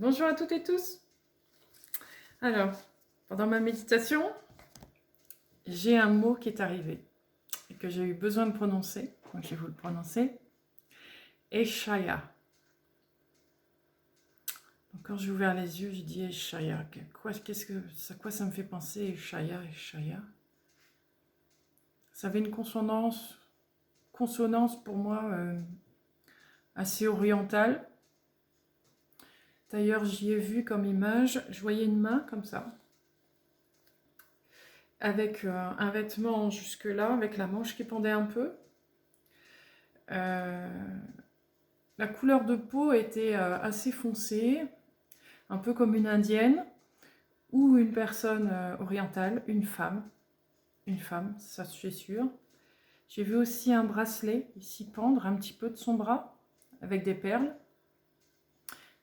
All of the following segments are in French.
Bonjour à toutes et tous. Alors, pendant ma méditation, j'ai un mot qui est arrivé et que j'ai eu besoin de prononcer. Donc, je vais vous le prononcer. Eshaya. Donc, quand j'ai ouvert les yeux, j'ai dit Eshaya. Quoi ça me fait penser Eshaya, Eshaya. Ça avait une consonance pour moi assez orientale. D'ailleurs, j'y ai vu comme image, je voyais une main comme ça, avec un vêtement jusque là, avec la manche qui pendait un peu. La couleur de peau était assez foncée, un peu comme une indienne ou une personne orientale, une femme, ça je suis sûre. J'ai vu aussi un bracelet ici pendre un petit peu de son bras avec des perles.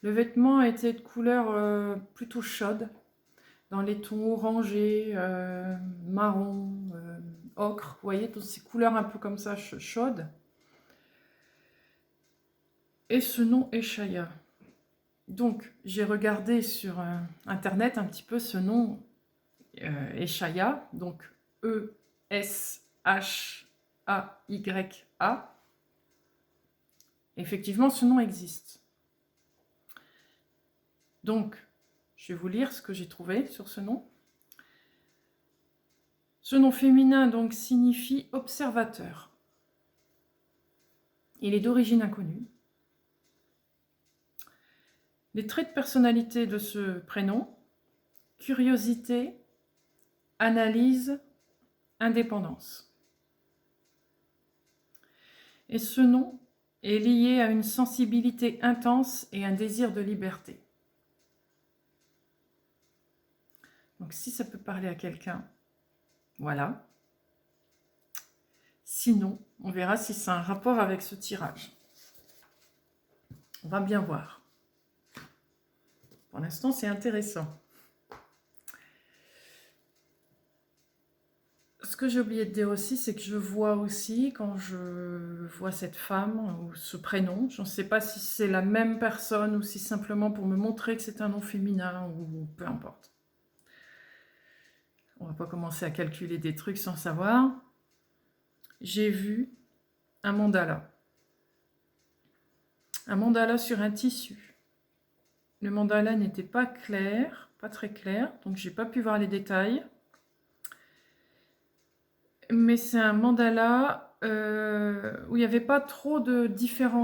Le vêtement était de couleur plutôt chaude, dans les tons orangés, marron, ocre, vous voyez, toutes ces couleurs un peu comme ça chaudes. Et ce nom Eshaya. Donc, j'ai regardé sur internet un petit peu ce nom Eshaya, donc E-S-H-A-Y-A. Effectivement, ce nom existe. Donc, je vais vous lire ce que j'ai trouvé sur ce nom. Ce nom féminin donc signifie observateur. Il est d'origine inconnue. Les traits de personnalité de ce prénom: curiosité, analyse, indépendance. Et ce nom est lié à une sensibilité intense et un désir de liberté. Donc si ça peut parler à quelqu'un, voilà. Sinon, on verra si c'est un rapport avec ce tirage. On va bien voir. Pour l'instant, c'est intéressant. Ce que j'ai oublié de dire aussi, c'est que je vois aussi, quand je vois cette femme ou ce prénom, je ne sais pas si c'est la même personne ou si simplement pour me montrer que c'est un nom féminin ou peu importe. On ne va pas commencer à calculer des trucs sans savoir. J'ai vu un mandala. Un mandala sur un tissu. Le mandala n'était pas clair, pas très clair, donc j'ai pas pu voir les détails. Mais c'est un mandala où il n'y avait pas trop de différents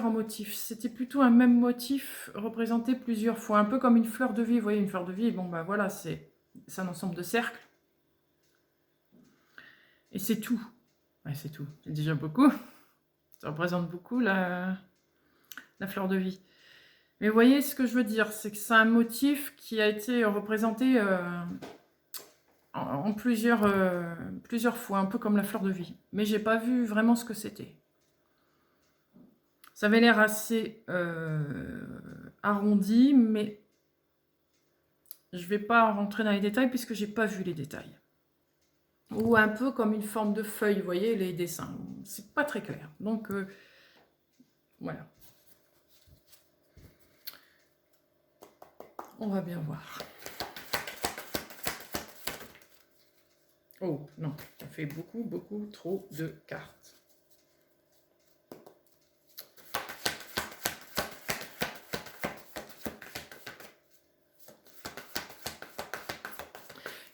motifs. C'était plutôt un même motif représenté plusieurs fois, un peu comme une fleur de vie. Vous voyez, une fleur de vie, bon ben voilà, c'est un ensemble de cercles. Et c'est tout. Ouais, c'est tout. C'est déjà beaucoup. Ça représente beaucoup la fleur de vie. Mais vous voyez ce que je veux dire, c'est que c'est un motif qui a été représenté en plusieurs fois, un peu comme la fleur de vie. Mais j'ai pas vu vraiment ce que c'était. Ça avait l'air assez arrondi, mais je vais pas rentrer dans les détails puisque j'ai pas vu les détails. Ou un peu comme une forme de feuille, vous voyez, les dessins. C'est pas très clair. Donc, voilà. On va bien voir. Oh, non, ça fait beaucoup, beaucoup trop de cartes.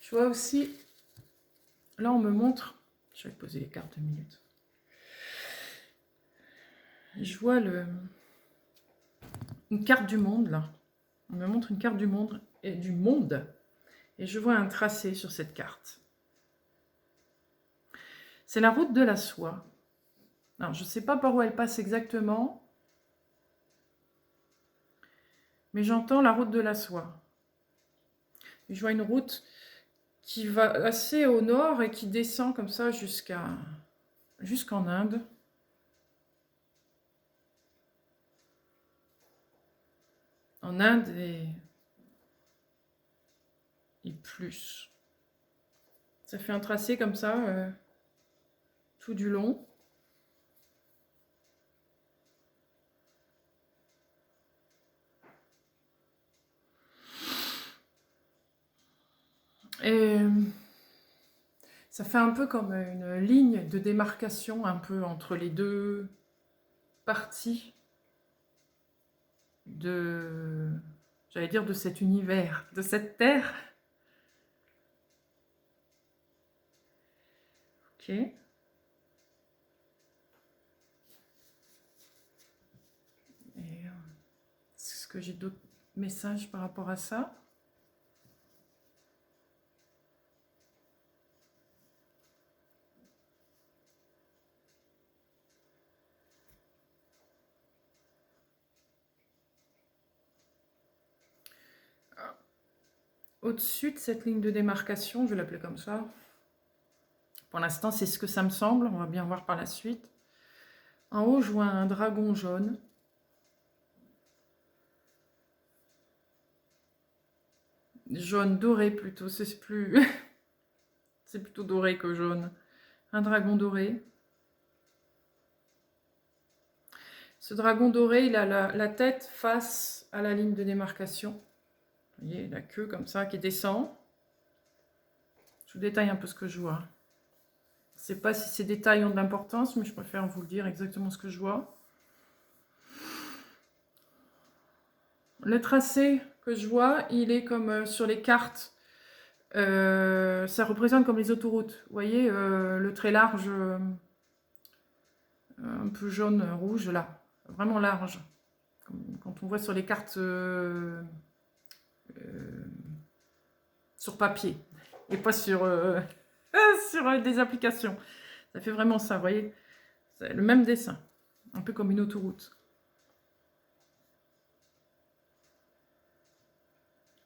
Je vois aussi, là on me montre, je vais poser les cartes 2 minutes. Je vois une carte du monde là. On me montre une carte du monde et je vois un tracé sur cette carte. C'est la route de la soie. Alors, je ne sais pas par où elle passe exactement, mais j'entends la route de la soie. Je vois une route qui va assez au nord et qui descend comme ça jusqu'en Inde. En Inde et plus. Ça fait un tracé comme ça, tout du long. Ça fait un peu comme une ligne de démarcation un peu entre les deux parties de, j'allais dire, de cet univers, de cette terre. Ok. Et est-ce que j'ai d'autres messages par rapport à ça? Au-dessus de cette ligne de démarcation, je vais l'appeler comme ça. Pour l'instant, c'est ce que ça me semble. On va bien voir par la suite. En haut, je vois un dragon jaune. Jaune doré plutôt, c'est plus... c'est plutôt doré que jaune. Un dragon doré. Ce dragon doré, il a la tête face à la ligne de démarcation. Vous voyez, la queue comme ça qui descend. Je vous détaille un peu ce que je vois. Je ne sais pas si ces détails ont de l'importance, mais je préfère vous le dire exactement ce que je vois. Le tracé que je vois, il est comme sur les cartes. Ça représente comme les autoroutes. Vous voyez, le trait large, un peu jaune, rouge, là. Vraiment large. Quand on voit sur les cartes sur papier. Et pas sur, sur des applications. Ça fait vraiment ça, vous voyez. C'est le même dessin. Un peu comme une autoroute.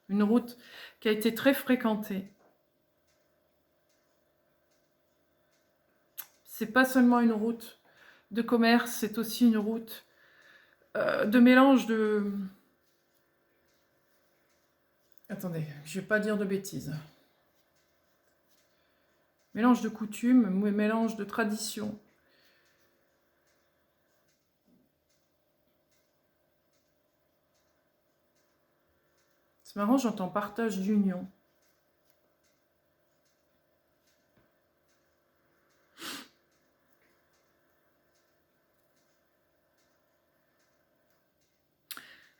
Une route qui a été très fréquentée. C'est pas seulement une route de commerce, c'est aussi une route de mélange de... Attendez, je vais pas dire de bêtises. Mélange de coutumes, mélange de traditions. C'est marrant, j'entends partage d'union.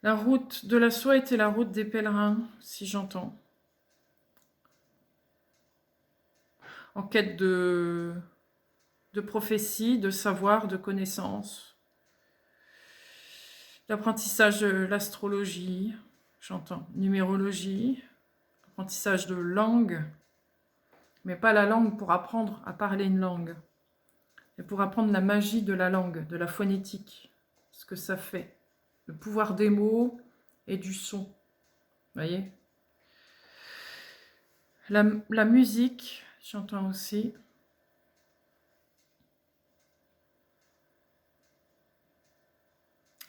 La route de la soie était la route des pèlerins, si j'entends. En quête de prophétie, de savoir, de connaissance. L'apprentissage de l'astrologie, j'entends. Numérologie, apprentissage de langue, mais pas la langue pour apprendre à parler une langue, mais pour apprendre la magie de la langue, de la phonétique, ce que ça fait, le pouvoir des mots et du son. Vous voyez ? La musique, j'entends aussi.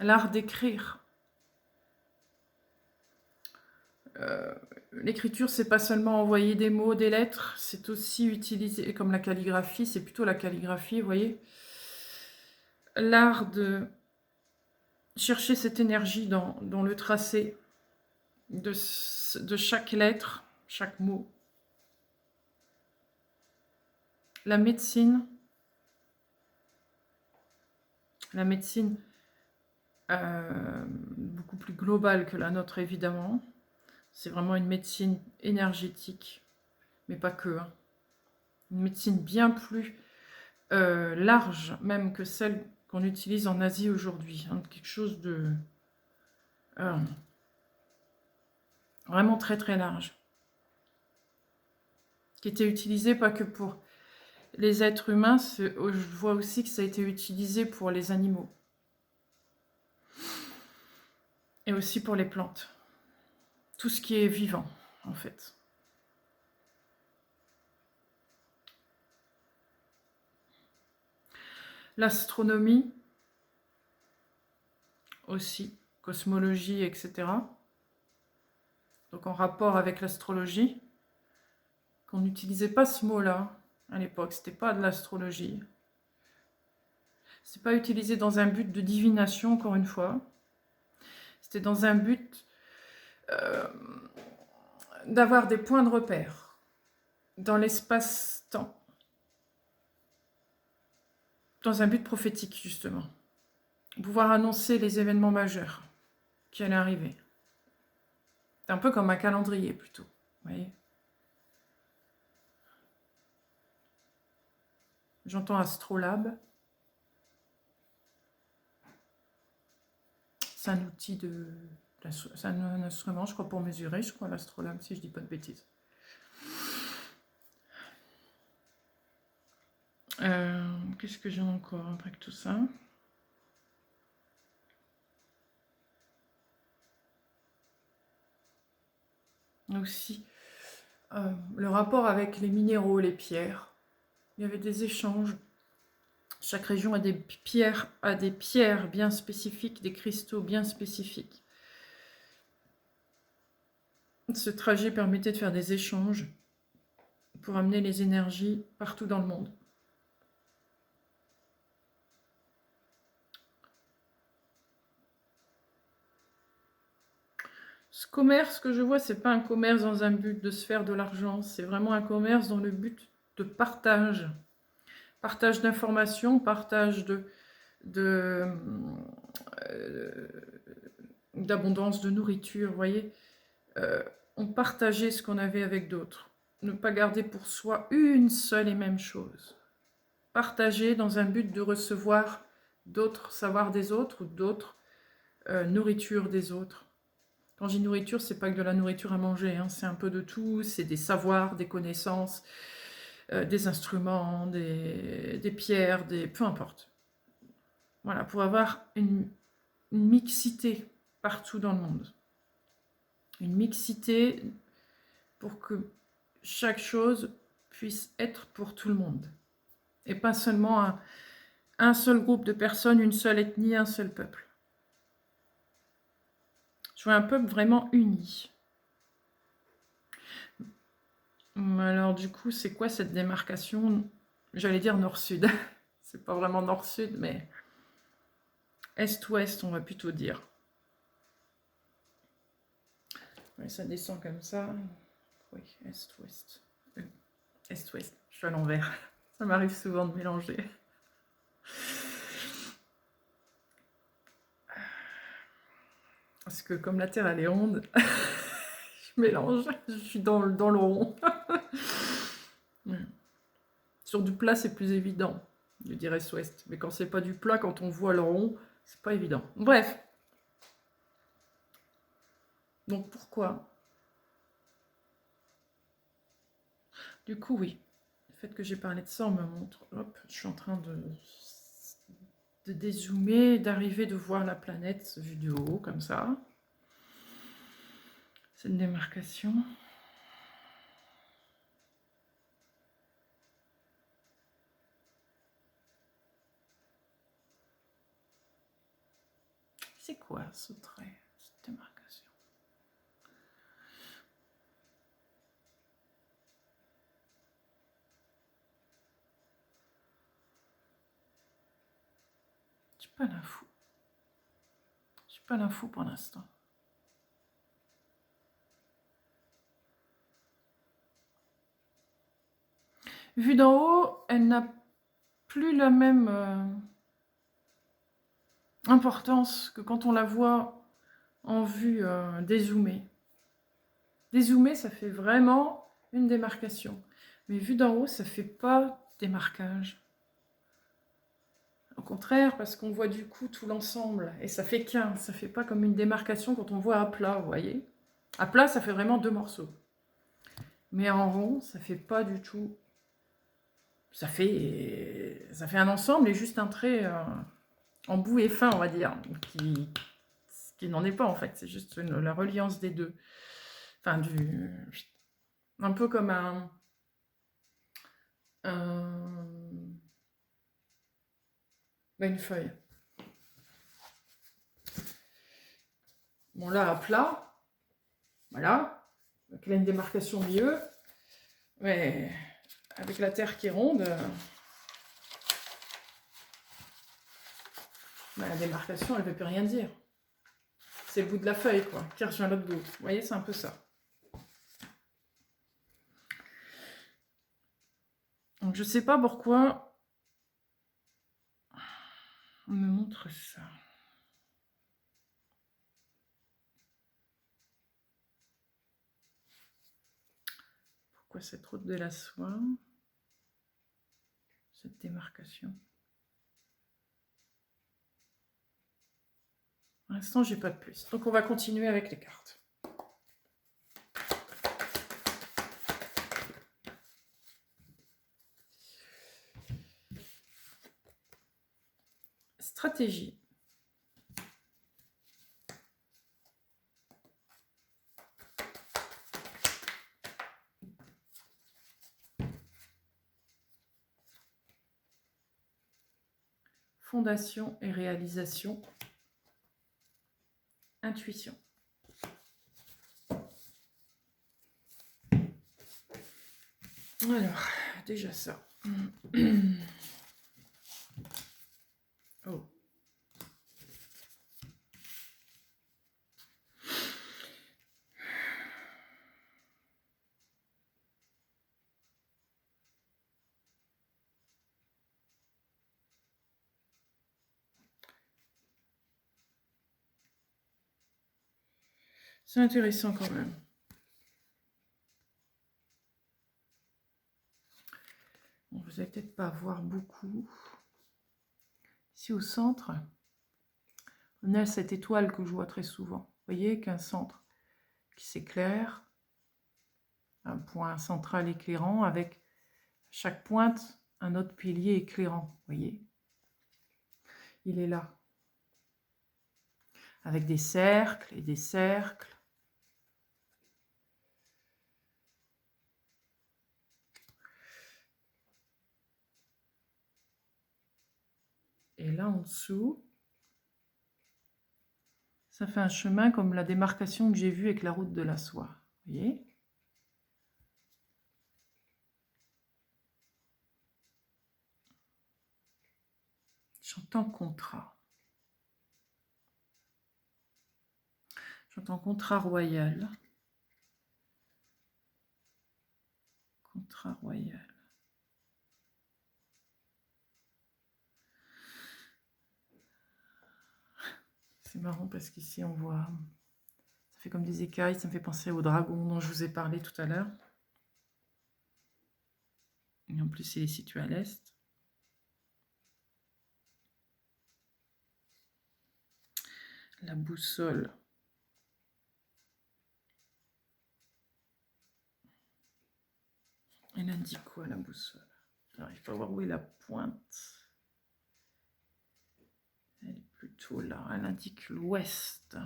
L'art d'écrire. L'écriture, c'est pas seulement envoyer des mots, des lettres, c'est aussi utiliser, comme la calligraphie, c'est plutôt la calligraphie, vous voyez. L'art de chercher cette énergie dans le tracé de chaque lettre, chaque mot. La médecine, beaucoup plus globale que la nôtre évidemment, c'est vraiment une médecine énergétique, mais pas que. Hein. Une médecine bien plus large même que celle qu'on utilise en Asie aujourd'hui. Hein. Quelque chose de vraiment très très large. Qui était utilisé pas que pour les êtres humains, je vois aussi que ça a été utilisé pour les animaux. Et aussi pour les plantes. Tout ce qui est vivant, en fait. L'astronomie, aussi, cosmologie, etc. Donc en rapport avec l'astrologie, qu'on n'utilisait pas ce mot-là à l'époque, c'était pas de l'astrologie. C'était pas utilisé dans un but de divination, encore une fois. C'était dans un but d'avoir des points de repère dans l'espace-temps. dans un but prophétique, justement. Pouvoir annoncer les événements majeurs qui allaient arriver. C'est un peu comme un calendrier, plutôt. Vous voyez ? J'entends astrolabe. C'est un outil c'est un instrument, je crois, pour mesurer, je crois, l'astrolabe, si je dis pas de bêtises. Qu'est-ce que j'ai encore après tout ça ? Aussi, le rapport avec les minéraux, les pierres. Il y avait des échanges. Chaque région a des pierres bien spécifiques, des cristaux bien spécifiques. Ce trajet permettait de faire des échanges pour amener les énergies partout dans le monde. Ce commerce que je vois, c'est pas un commerce dans un but de se faire de l'argent, c'est vraiment un commerce dans le but de partage. Partage d'informations, partage d'abondance de nourriture, vous voyez. On partageait ce qu'on avait avec d'autres. Ne pas garder pour soi une seule et même chose. Partager dans un but de recevoir d'autres savoirs des autres ou d'autres nourritures des autres. Quand je dis nourriture, c'est pas que de la nourriture à manger, hein, c'est un peu de tout, c'est des savoirs, des connaissances, des instruments, des pierres, peu importe. Voilà, pour avoir une mixité partout dans le monde. Une mixité pour que chaque chose puisse être pour tout le monde. Et pas seulement un seul groupe de personnes, une seule ethnie, un seul peuple. Je vois un peuple vraiment uni. Alors du coup, c'est quoi cette démarcation ? J'allais dire nord-sud. C'est pas vraiment nord-sud, mais est-ouest, on va plutôt dire. Ouais, ça descend comme ça. Oui, est-ouest. Est-ouest, je suis à l'envers. Ça m'arrive souvent de mélanger. Parce que comme la Terre, elle est ronde, je mélange. Je suis dans le rond. Ouais. Sur du plat, c'est plus évident, je dirais est-ouest. Mais quand c'est pas du plat, quand on voit le rond, c'est pas évident. Bref. Donc pourquoi ? Du coup, oui. Le fait que j'ai parlé de ça, on me montre. Hop, je suis en train de dézoomer, d'arriver, de voir la planète vue du haut, comme ça. C'est une démarcation. C'est quoi ce trait, cette démarcation ? J'ai pas l'info. J'ai pas l'info pour l'instant. Vue d'en haut, elle n'a plus la même importance que quand on la voit en vue dézoomée. Dézoomée, ça fait vraiment une démarcation. Mais vue d'en haut, ça fait pas démarquage. Au contraire, parce qu'on voit du coup tout l'ensemble. Et ça fait qu'un, ça fait pas comme une démarcation quand on voit à plat, vous voyez. À plat, ça fait vraiment deux morceaux. Mais en rond, ça fait pas du tout. Ça fait un ensemble et juste un trait en bout et fin, on va dire, qui n'en est pas en fait. C'est juste la reliance des deux. Enfin, un peu comme une feuille. Bon, là, à plat, voilà. Donc, il y a une démarcation au milieu. Mais avec la terre qui est ronde, la démarcation, elle ne veut plus rien dire. C'est le bout de la feuille, quoi, qui rejoint l'autre bout. Vous voyez, c'est un peu ça. Donc, je ne sais pas pourquoi On me montre ça. Pourquoi cette route de la soie? Cette démarcation. Pour l'instant, j'ai pas de plus. Donc, on va continuer avec les cartes. Stratégie. Fondation et réalisation. Intuition. Alors, déjà ça. Oh. C'est intéressant quand même. Bon, vous n'allez peut-être pas voir beaucoup. Ici au centre, on a cette étoile que je vois très souvent. Vous voyez qu'un centre qui s'éclaire, un point central éclairant avec chaque pointe un autre pilier éclairant. Vous voyez, il est là. Avec des cercles et des cercles. Et là en dessous, ça fait un chemin comme la démarcation que j'ai vue avec la route de la soie. Vous voyez ? J'entends contrat. J'entends contrat royal. Contrat royal. C'est marrant parce qu'ici on voit, ça fait comme des écailles, ça me fait penser au dragon dont je vous ai parlé tout à l'heure. Et en plus il est situé à l'est. La boussole. Elle indique quoi la boussole? J'arrive pas à voir où est la pointe. Elle est plutôt là, elle indique l'ouest.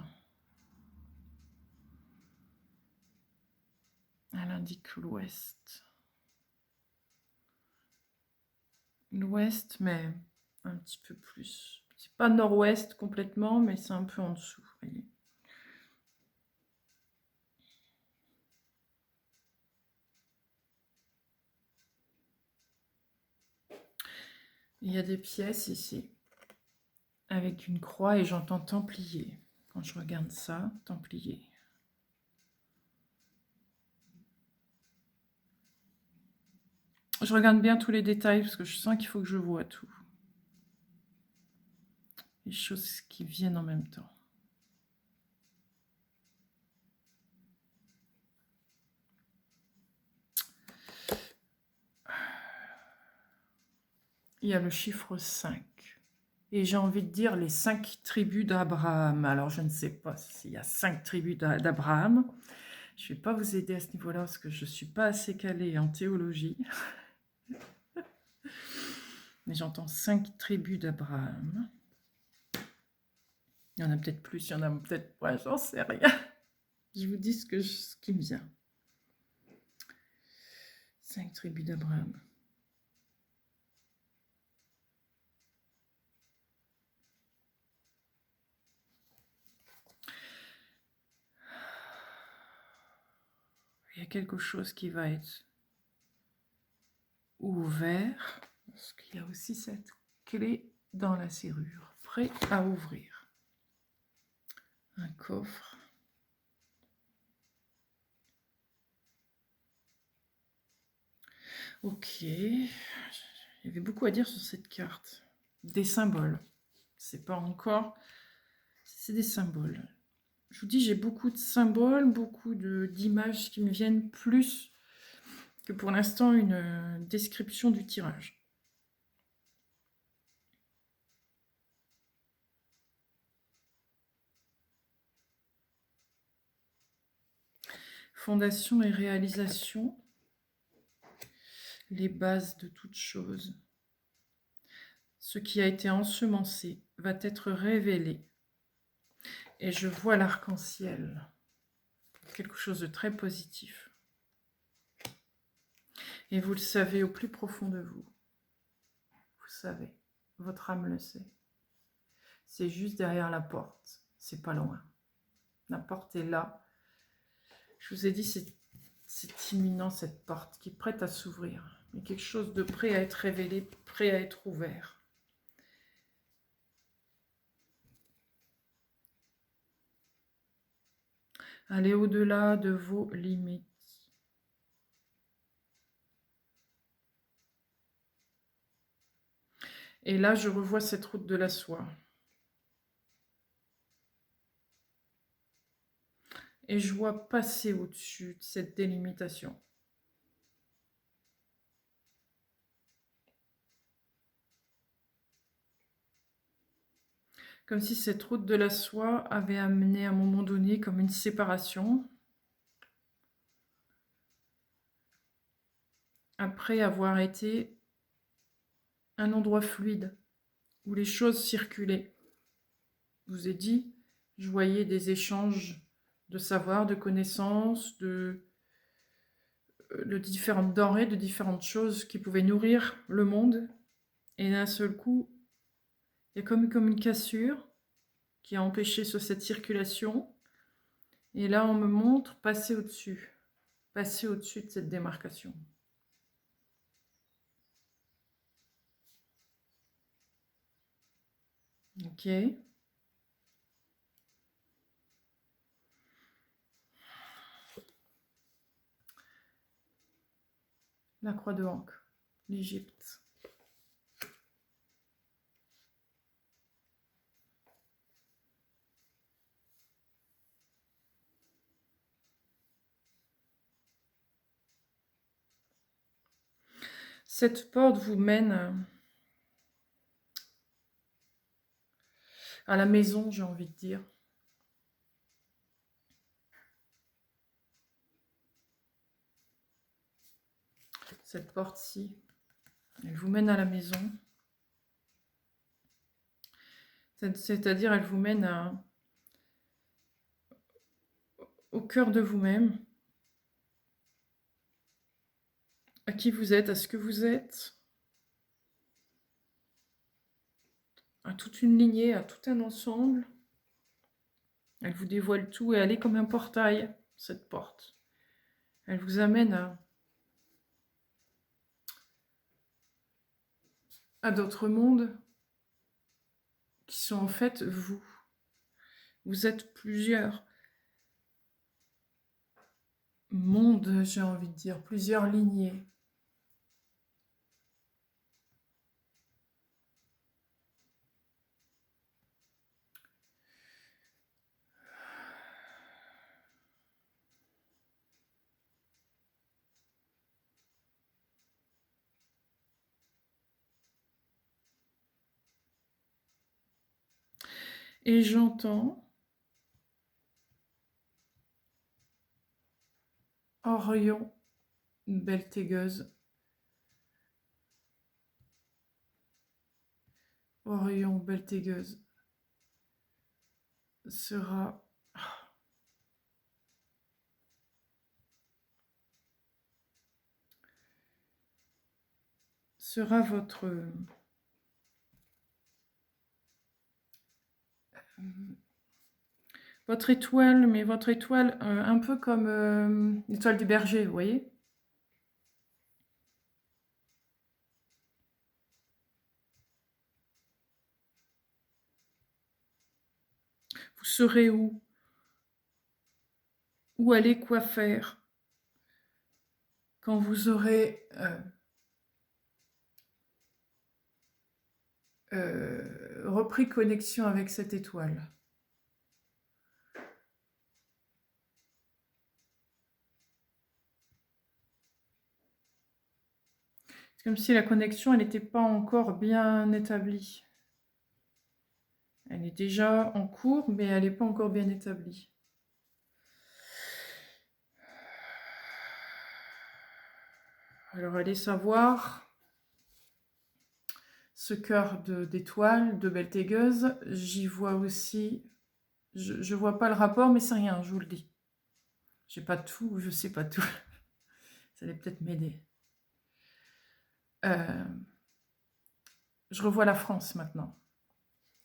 Elle indique l'ouest. L'ouest, mais un petit peu plus. C'est pas nord-ouest complètement, mais c'est un peu en dessous, vous voyez. Il y a des pièces ici, avec une croix, et j'entends Templier. Quand je regarde ça, Templier. Je regarde bien tous les détails, parce que je sens qu'il faut que je vois tout. Les choses qui viennent en même temps. Il y a le chiffre 5. Et j'ai envie de dire les 5 tribus d'Abraham. Alors, je ne sais pas s'il y a 5 tribus d'Abraham. Je ne vais pas vous aider à ce niveau-là parce que je ne suis pas assez calée en théologie. Mais j'entends 5 tribus d'Abraham. Il y en a peut-être plus, il y en a peut-être pas, j'en sais rien. Je vous dis ce qui me vient. 5 tribus d'Abraham. Il y a quelque chose qui va être ouvert, parce qu'il y a aussi cette clé dans la serrure, prêt à ouvrir. Un coffre. Ok. Il y avait beaucoup à dire sur cette carte. Des symboles. C'est pas encore... C'est des symboles. Je vous dis, j'ai beaucoup de symboles, beaucoup d'images qui me viennent plus que pour l'instant une description du tirage. Fondation et réalisation, les bases de toute chose. Ce qui a été ensemencé va être révélé. Et je vois l'arc-en-ciel, quelque chose de très positif. Et vous le savez au plus profond de vous. Vous savez, votre âme le sait. C'est juste derrière la porte, c'est pas loin. La porte est là. Je vous ai dit, c'est imminent cette porte qui est prête à s'ouvrir. Il y a quelque chose de prêt à être révélé, prêt à être ouvert. Allez au-delà de vos limites. Et là, je revois cette route de la soie. Et je vois passer au-dessus de cette délimitation. Comme si cette route de la soie avait amené à un moment donné comme une séparation. Après avoir été un endroit fluide où les choses circulaient. Je vous ai dit, je voyais des échanges de savoir, de connaissances, de différentes denrées, de différentes choses qui pouvaient nourrir le monde. Et d'un seul coup, il y a comme une cassure qui a empêché cette circulation. Et là, on me montre passer au-dessus de cette démarcation. Ok. La croix de Ankh, l'Égypte. Cette porte vous mène à la maison, j'ai envie de dire. Cette porte-ci, elle vous mène à la maison. C'est-à-dire, elle vous mène au cœur de vous-même, à qui vous êtes, à ce que vous êtes, à toute une lignée, à tout un ensemble. Elle vous dévoile tout et elle est comme un portail, cette porte. Elle vous amène à d'autres mondes qui sont en fait vous. Vous êtes plusieurs mondes, j'ai envie de dire, plusieurs lignées. Et j'entends Orion Beltégeuse. Orion Beltégeuse sera votre étoile, mais votre étoile un peu comme l'étoile du berger, vous voyez? Vous saurez où aller, quoi faire, quand vous aurez repris connexion avec cette étoile. C'est comme si la connexion, elle n'était pas encore bien établie. Elle est déjà en cours, mais elle n'est pas encore bien établie. Alors, allez savoir, ce cœur d'étoile, de Beltégeuse, j'y vois aussi... Je vois pas le rapport, mais c'est rien, je vous le dis. J'ai pas tout, je sais pas tout. Ça allait peut-être m'aider. Je revois la France maintenant.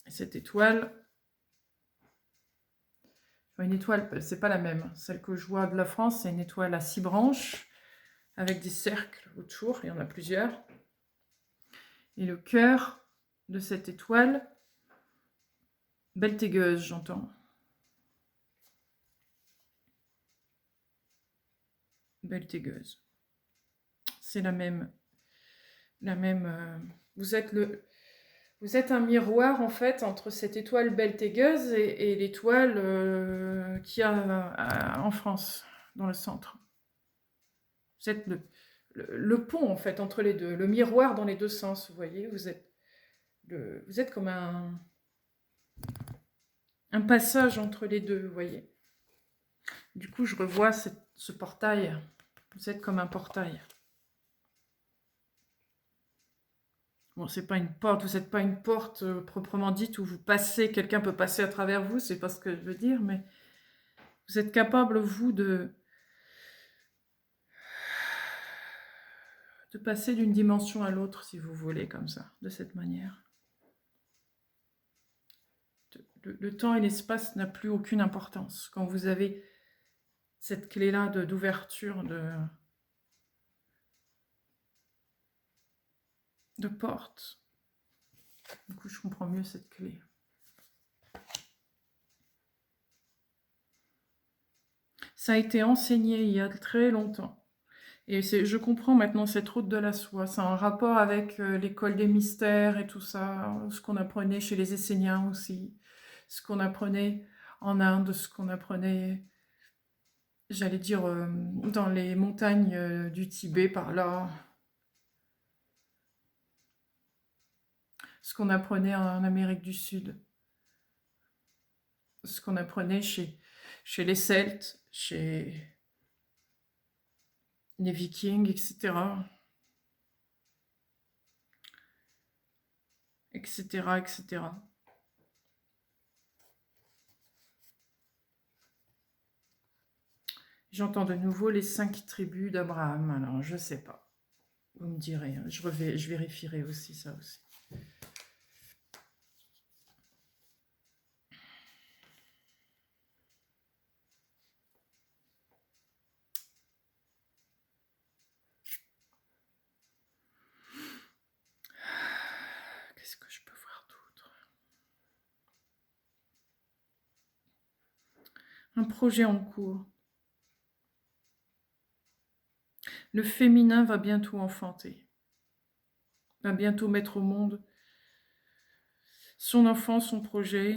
Et cette étoile, je vois une étoile, c'est pas la même. Celle que je vois de la France, c'est une étoile à 6 branches, avec des cercles autour, il y en a plusieurs. Et le cœur de cette étoile, Beltégeuse, j'entends. Beltégeuse. C'est la même. Vous êtes un miroir en fait entre cette étoile Beltégeuse et l'étoile qu'il y a en France, dans le centre. Vous êtes le pont en fait entre les deux, le miroir dans les deux sens, vous voyez. Vous êtes comme un passage entre les deux, vous voyez. Du coup, je revois ce portail. Vous êtes comme un portail. Bon, c'est pas une porte, vous n'êtes pas une porte proprement dite où vous passez, quelqu'un peut passer à travers vous, c'est pas ce que je veux dire, mais vous êtes capable, vous, de passer d'une dimension à l'autre, si vous voulez, comme ça, de cette manière. Le temps et l'espace n'a plus aucune importance. Quand vous avez cette clé-là d'ouverture de porte, du coup, je comprends mieux cette clé. Ça a été enseigné il y a très longtemps. Et je comprends maintenant cette route de la soie. C'est en rapport avec l'école des mystères et tout ça, ce qu'on apprenait chez les Esséniens aussi, ce qu'on apprenait en Inde, ce qu'on apprenait, j'allais dire, dans les montagnes du Tibet par là, ce qu'on apprenait en Amérique du Sud, ce qu'on apprenait chez les Celtes, chez les Vikings, etc. etc., etc. J'entends de nouveau les 5 tribus d'Abraham. Alors, je sais pas. Vous me direz. Je vérifierai aussi ça aussi. Qu'est-ce que je peux voir d'autre? Un projet en cours. Le féminin va bientôt enfanter. Va bientôt mettre au monde son enfant, son projet.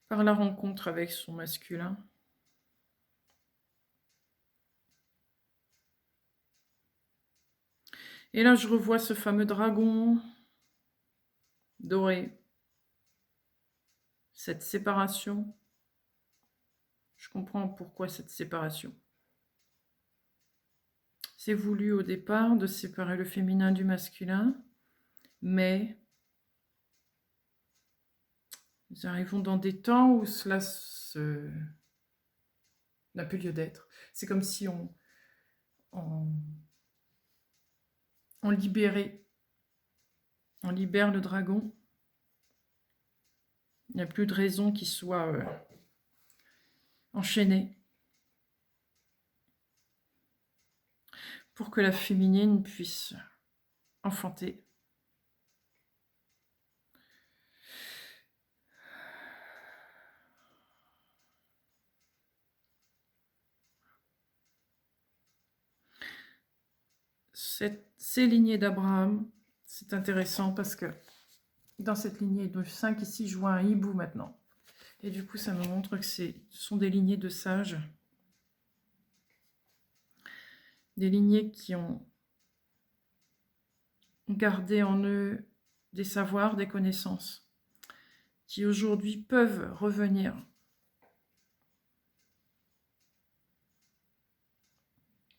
Par la rencontre avec son masculin. Et là, je revois ce fameux dragon doré. Cette séparation. Je comprends pourquoi cette séparation. C'est voulu au départ de séparer le féminin du masculin, mais nous arrivons dans des temps où cela n'a plus lieu d'être. C'est comme si on libérait, on libère le dragon. Il n'y a plus de raison qu'il soit enchaîné pour que la féminine puisse enfanter. ces lignées d'Abraham, c'est intéressant parce que dans cette lignée de 5 ici, je vois un hibou maintenant. Et du coup, ça me montre que ce sont des lignées de sages. Des lignées qui ont gardé en eux des savoirs, des connaissances, qui aujourd'hui peuvent revenir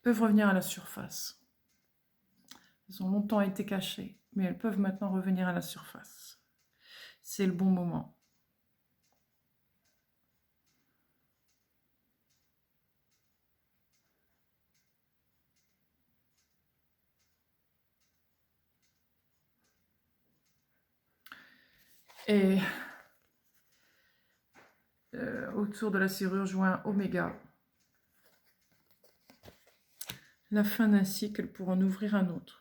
à la surface. Elles ont longtemps été cachées, mais elles peuvent maintenant revenir à la surface. C'est le bon moment. Et autour de la serrure joint Oméga, la fin d'un cycle pour en ouvrir un autre.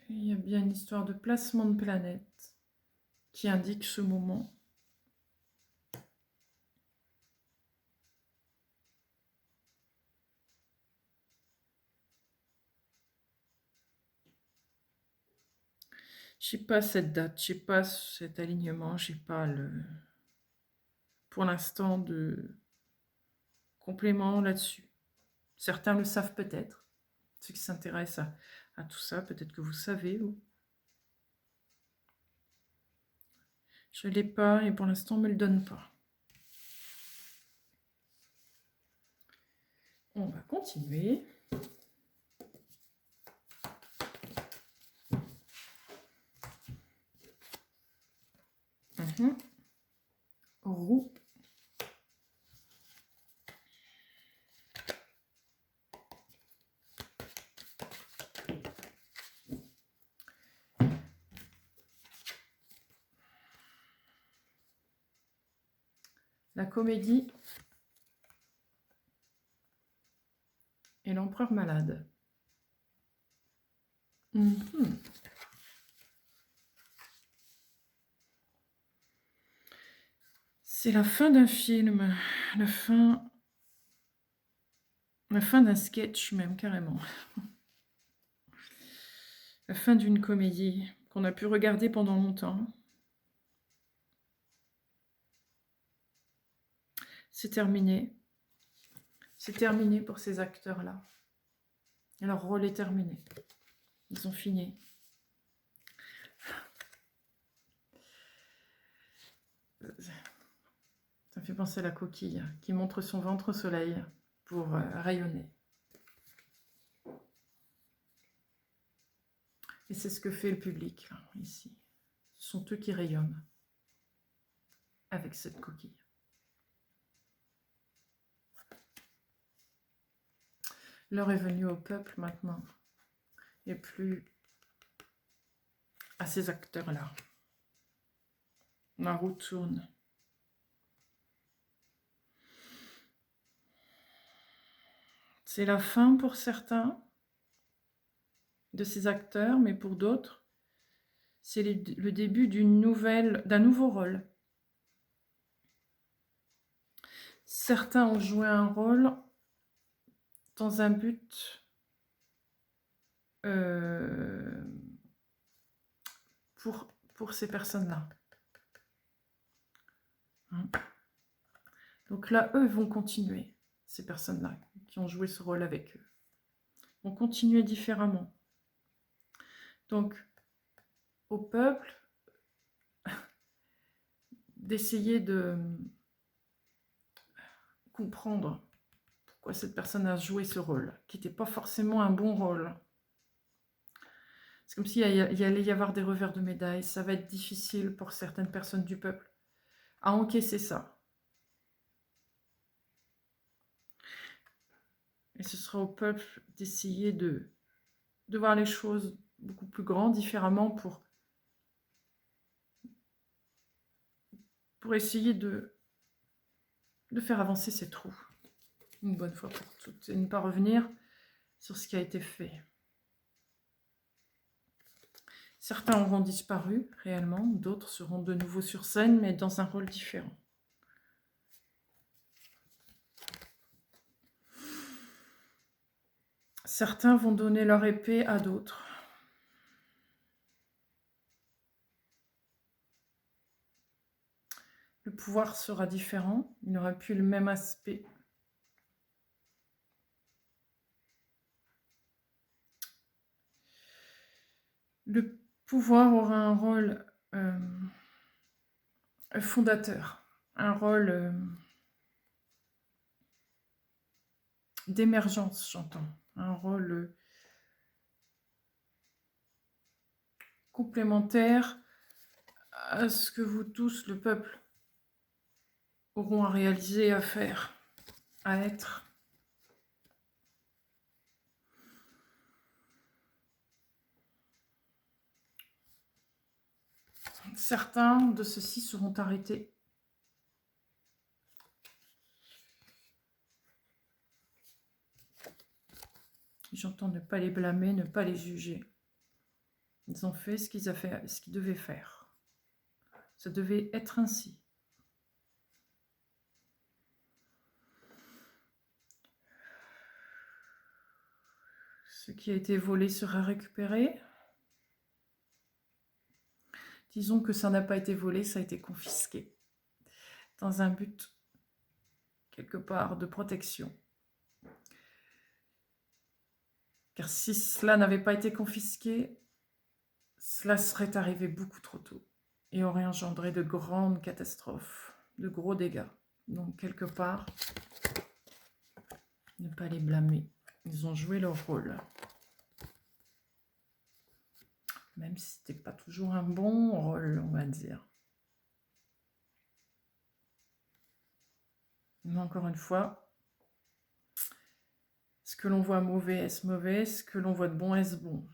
Il y a bien une histoire de placement de planète qui indique ce moment. Je n'ai pas cette date, je n'ai pas cet alignement, je n'ai pas pour l'instant de complément là-dessus. Certains le savent peut-être, ceux qui s'intéressent à tout ça, peut-être que vous savez. Je ne l'ai pas et pour l'instant on ne me le donne pas. On va continuer. Roue. La comédie et l'empereur malade. C'est la fin d'un film, la fin d'un sketch même carrément. La fin d'une comédie qu'on a pu regarder pendant longtemps. C'est terminé. C'est terminé pour ces acteurs-là. Leur rôle est terminé. Ils ont fini. Ça me fait penser à la coquille qui montre son ventre au soleil pour rayonner. Et c'est ce que fait le public, là, ici. Ce sont eux qui rayonnent avec cette coquille. L'heure est venue au peuple maintenant, et plus à ces acteurs-là. La roue tourne. C'est la fin pour certains de ces acteurs, mais pour d'autres, c'est le début d'un nouveau rôle. Certains ont joué un rôle dans un but pour ces personnes-là. Donc là, eux vont continuer, ces personnes-là qui ont joué ce rôle avec eux. Vont continuer différemment. Donc, au peuple, d'essayer de comprendre pourquoi cette personne a joué ce rôle, qui n'était pas forcément un bon rôle. C'est comme s'il y allait y avoir des revers de médaille. Ça va être difficile pour certaines personnes du peuple à encaisser ça. Et ce sera au peuple d'essayer de voir les choses beaucoup plus grandes, différemment, pour essayer de de faire avancer ces trous. Une bonne fois pour toutes. Et ne pas revenir sur ce qui a été fait. Certains auront disparu réellement, d'autres seront de nouveau sur scène, mais dans un rôle différent. Certains vont donner leur épée à d'autres. Le pouvoir sera différent, il n'aura plus le même aspect. Le pouvoir aura un rôle fondateur, un rôle d'émergence, j'entends, un rôle complémentaire à ce que vous tous, le peuple, auront à réaliser, à faire, à être. Certains de ceux-ci seront arrêtés. J'entends ne pas les blâmer, ne pas les juger. Ils ont fait ce qu'ils devaient faire. Ça devait être ainsi. Ce qui a été volé sera récupéré. Disons que ça n'a pas été volé, ça a été confisqué. Dans un but, quelque part, de protection. Car si cela n'avait pas été confisqué, cela serait arrivé beaucoup trop tôt et aurait engendré de grandes catastrophes, de gros dégâts. Donc, quelque part, ne pas les blâmer. Ils ont joué leur rôle. Même si ce n'était pas toujours un bon rôle, on va dire. Mais encore une fois, ce que l'on voit mauvais, est-ce mauvais? Ce que l'on voit de bon, est-ce bon?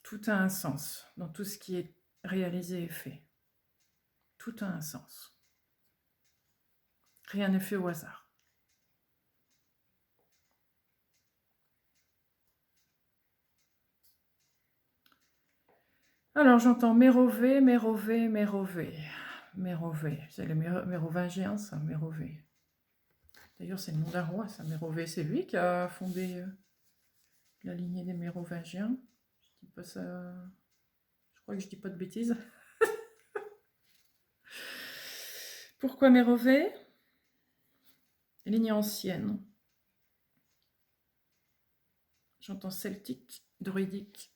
Tout a un sens dans tout ce qui est réalisé et fait. Tout a un sens. Rien n'est fait au hasard. Alors j'entends Mérové, Mérové, Mérové. Mérové, c'est les Mérovingiens, ça, Mérové. D'ailleurs, c'est le nom d'un roi, ça, Mérové. C'est lui qui a fondé la lignée des Mérovingiens. Je dis pas ça. Je crois que je dis pas de bêtises. Pourquoi Mérové? Lignée ancienne. J'entends celtique, druidique.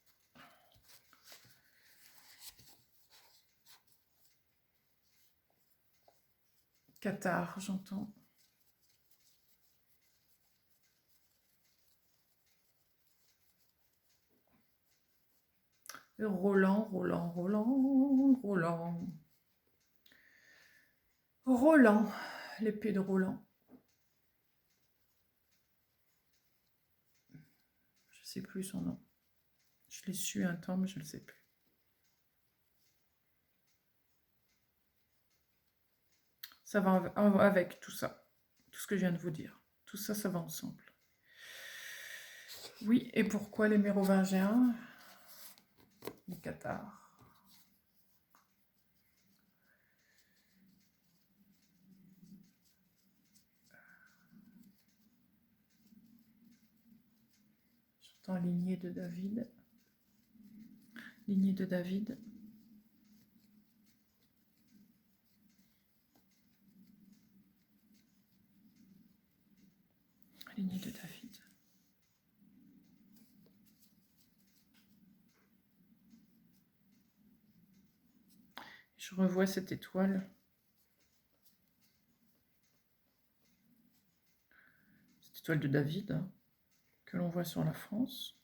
Cathare, j'entends. Roland, Roland, Roland, Roland. Roland, l'épée de Roland. Je ne sais plus son nom. Je l'ai su un temps, mais je ne le sais plus. Ça va avec tout ça. Tout ce que je viens de vous dire. Tout ça, ça va ensemble. Oui, et pourquoi les Mérovingiens? Les Cathares. J'entends lignée de David. Lignée de David. Lignée de David. Je revois cette étoile. Cette étoile de David, hein, que l'on voit sur la France.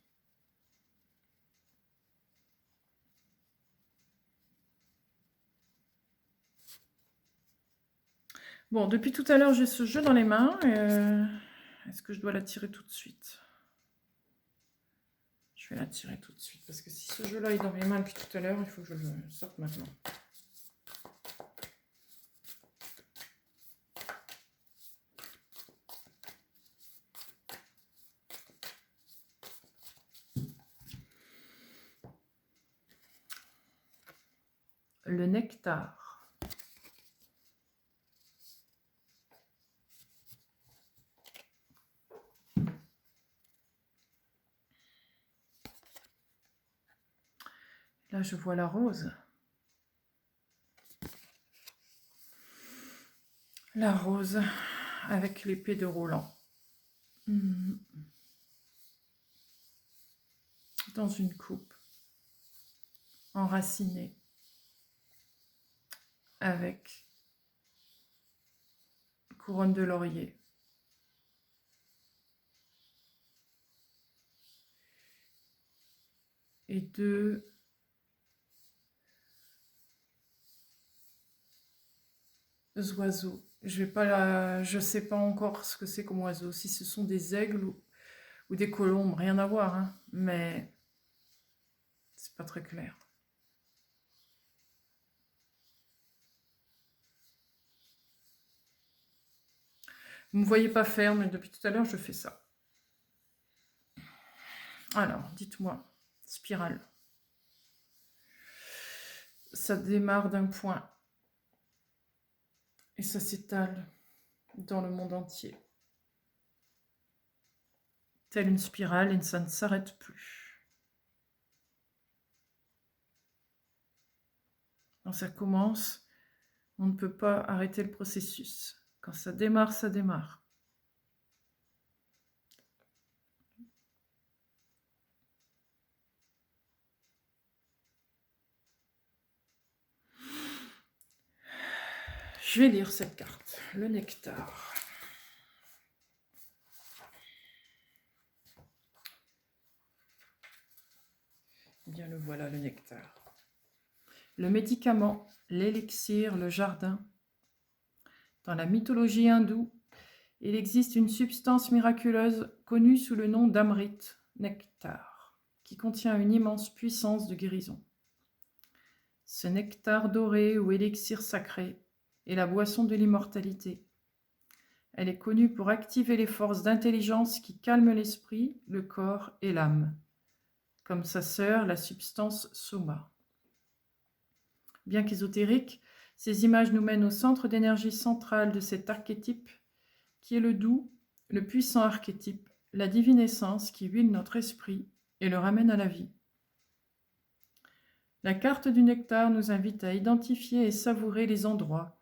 Bon, depuis tout à l'heure, j'ai ce jeu dans les mains. Est-ce que je dois la tirer tout de suite? Je vais la tirer tout de suite, parce que si ce jeu-là est dans mes mains depuis tout à l'heure, il faut que je le sorte maintenant. le nectar. Là, je vois la rose. La rose avec l'épée de Roland. Dans une coupe. Enracinée. Avec couronne de laurier. Et deux oiseaux. Je sais pas encore ce que c'est comme oiseau. Si ce sont des aigles ou des colombes, rien à voir, hein, mais c'est pas très clair. Vous me voyez pas faire, mais depuis tout à l'heure, je fais ça. Alors, dites-moi, spirale. Ça démarre d'un point et ça s'étale dans le monde entier. Telle une spirale et ça ne s'arrête plus. Quand ça commence, on ne peut pas arrêter le processus. Quand ça démarre, ça démarre. Je vais lire cette carte, le nectar. Eh bien, le voilà, le nectar. Le médicament, l'élixir, le jardin. Dans la mythologie hindoue, il existe une substance miraculeuse connue sous le nom d'amrit, nectar, qui contient une immense puissance de guérison. Ce nectar doré ou élixir sacré est la boisson de l'immortalité. Elle est connue pour activer les forces d'intelligence qui calment l'esprit, le corps et l'âme, comme sa sœur, la substance soma. Bien qu'ésotérique, ces images nous mènent au centre d'énergie centrale de cet archétype, qui est le doux, le puissant archétype, la divine essence qui huile notre esprit et le ramène à la vie. La carte du nectar nous invite à identifier et savourer les endroits,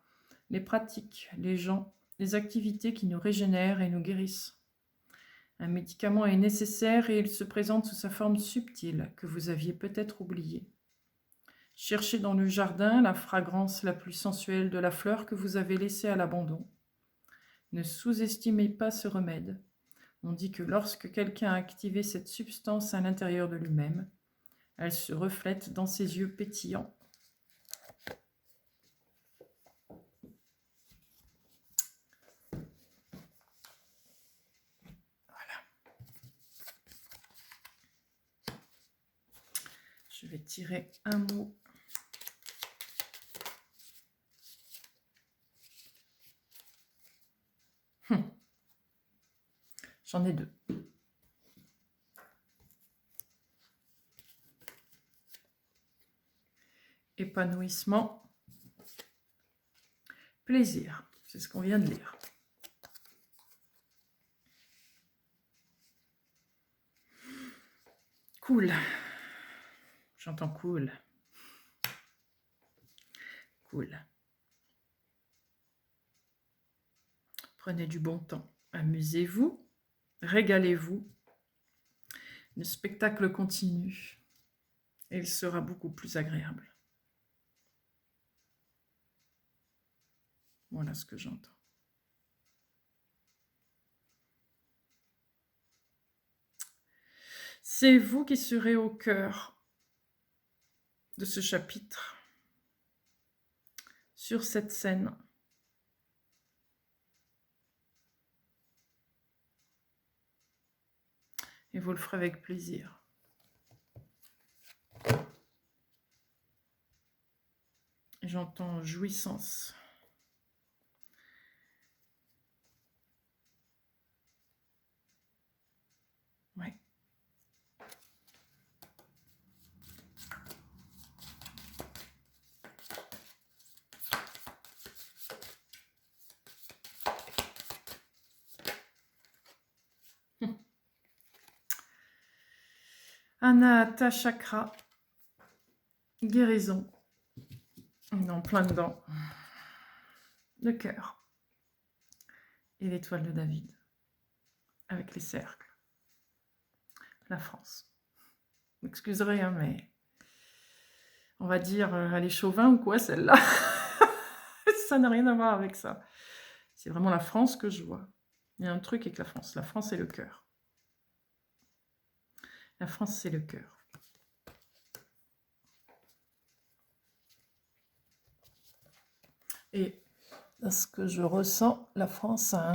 les pratiques, les gens, les activités qui nous régénèrent et nous guérissent. Un médicament est nécessaire et il se présente sous sa forme subtile que vous aviez peut-être oubliée. Cherchez dans le jardin la fragrance la plus sensuelle de la fleur que vous avez laissée à l'abandon. Ne sous-estimez pas ce remède. On dit que lorsque quelqu'un a activé cette substance à l'intérieur de lui-même, elle se reflète dans ses yeux pétillants. Voilà. Je vais tirer un mot. J'en ai deux. Épanouissement, plaisir. C'est ce qu'on vient de lire. Cool. J'entends cool. Cool. Prenez du bon temps. Amusez-vous. Régalez-vous. Le spectacle continue. Et il sera beaucoup plus agréable. Voilà ce que j'entends. C'est vous qui serez au cœur de ce chapitre, sur cette scène. Et vous le ferez avec plaisir. J'entends jouissance. Ouais. Anahata Chakra, guérison. En plein dedans. Le cœur. Et l'étoile de David. Avec les cercles. La France. Vous m'excuserez, hein, mais on va dire, elle est chauvin ou quoi, celle-là. Ça n'a rien à voir avec ça. C'est vraiment la France que je vois. Il y a un truc avec la France. La France, c'est le cœur. La France, c'est le cœur. Et à ce que je ressens, la France a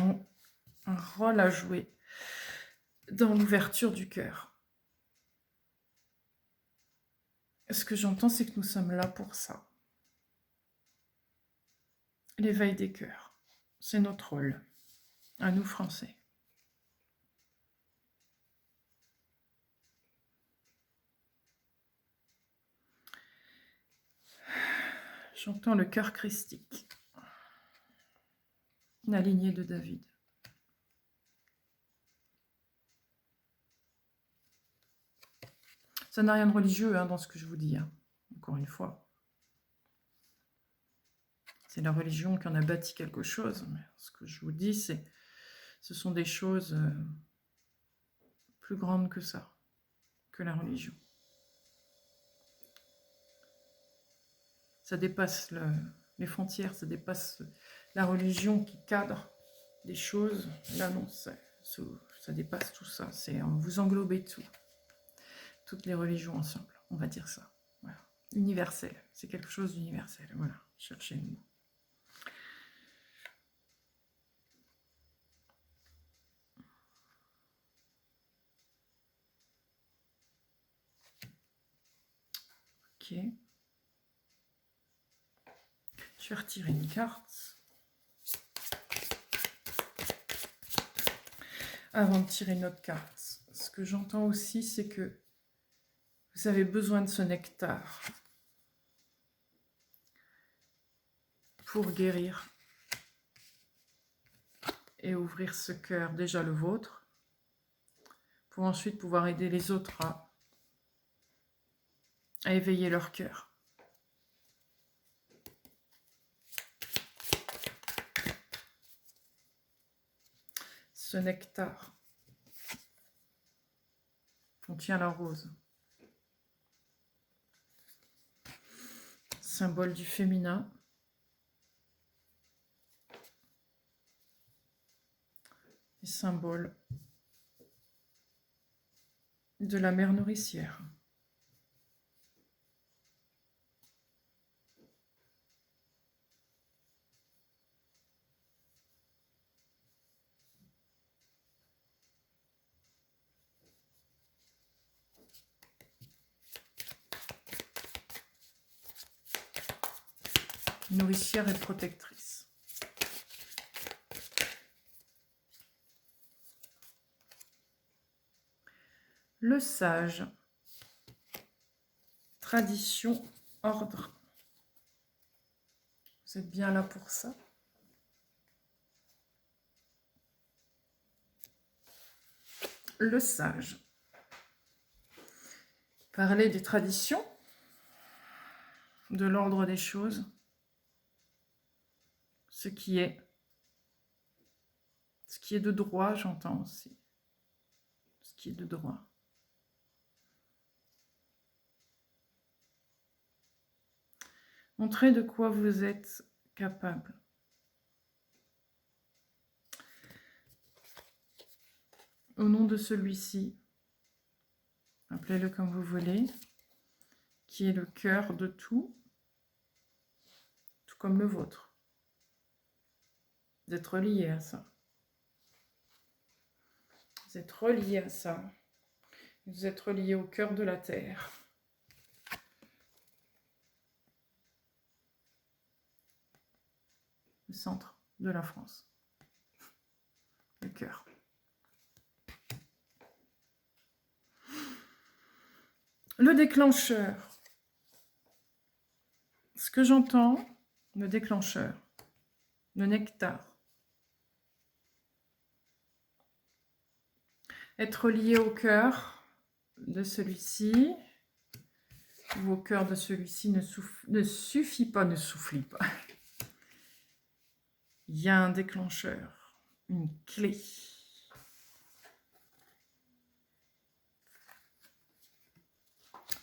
un rôle à jouer dans l'ouverture du cœur. Ce que j'entends, c'est que nous sommes là pour ça. L'éveil des cœurs, c'est notre rôle, à nous Français. J'entends le cœur christique, la lignée de David. Ça n'a rien de religieux dans ce que je vous dis, encore une fois. C'est la religion qui en a bâti quelque chose. Mais ce que je vous dis, ce sont des choses plus grandes que ça, que la religion. Ça dépasse les frontières, ça dépasse la religion qui cadre des choses. Là, non, ça dépasse tout ça. Vous englobez tout. Toutes les religions ensemble, on va dire ça. Voilà. Universel, c'est quelque chose d'universel. Voilà, cherchez le mot. Ok. Je vais retirer une carte. Avant de tirer une autre carte, ce que j'entends aussi, c'est que vous avez besoin de ce nectar pour guérir et ouvrir ce cœur, déjà le vôtre, pour ensuite pouvoir aider les autres à éveiller leur cœur. Ce nectar contient la rose, symbole du féminin, et symbole de la mère nourricière. Nourricière et protectrice. Le sage. Tradition, ordre. Vous êtes bien là pour ça? Le sage. Parler des traditions, de l'ordre des choses, ce qui est de droit, j'entends aussi. Ce qui est de droit. Montrez de quoi vous êtes capable. Au nom de celui-ci, appelez-le comme vous voulez, qui est le cœur de tout comme le vôtre. Vous êtes relié à ça. Vous êtes relié à ça. Vous êtes relié au cœur de la terre. Le centre de la France. Le cœur. Le déclencheur. Ce que j'entends, le déclencheur, le nectar. Être lié au cœur, de celui-ci, ou au cœur de celui-ci ne suffit pas, ne souffle pas. Il y a un déclencheur, une clé.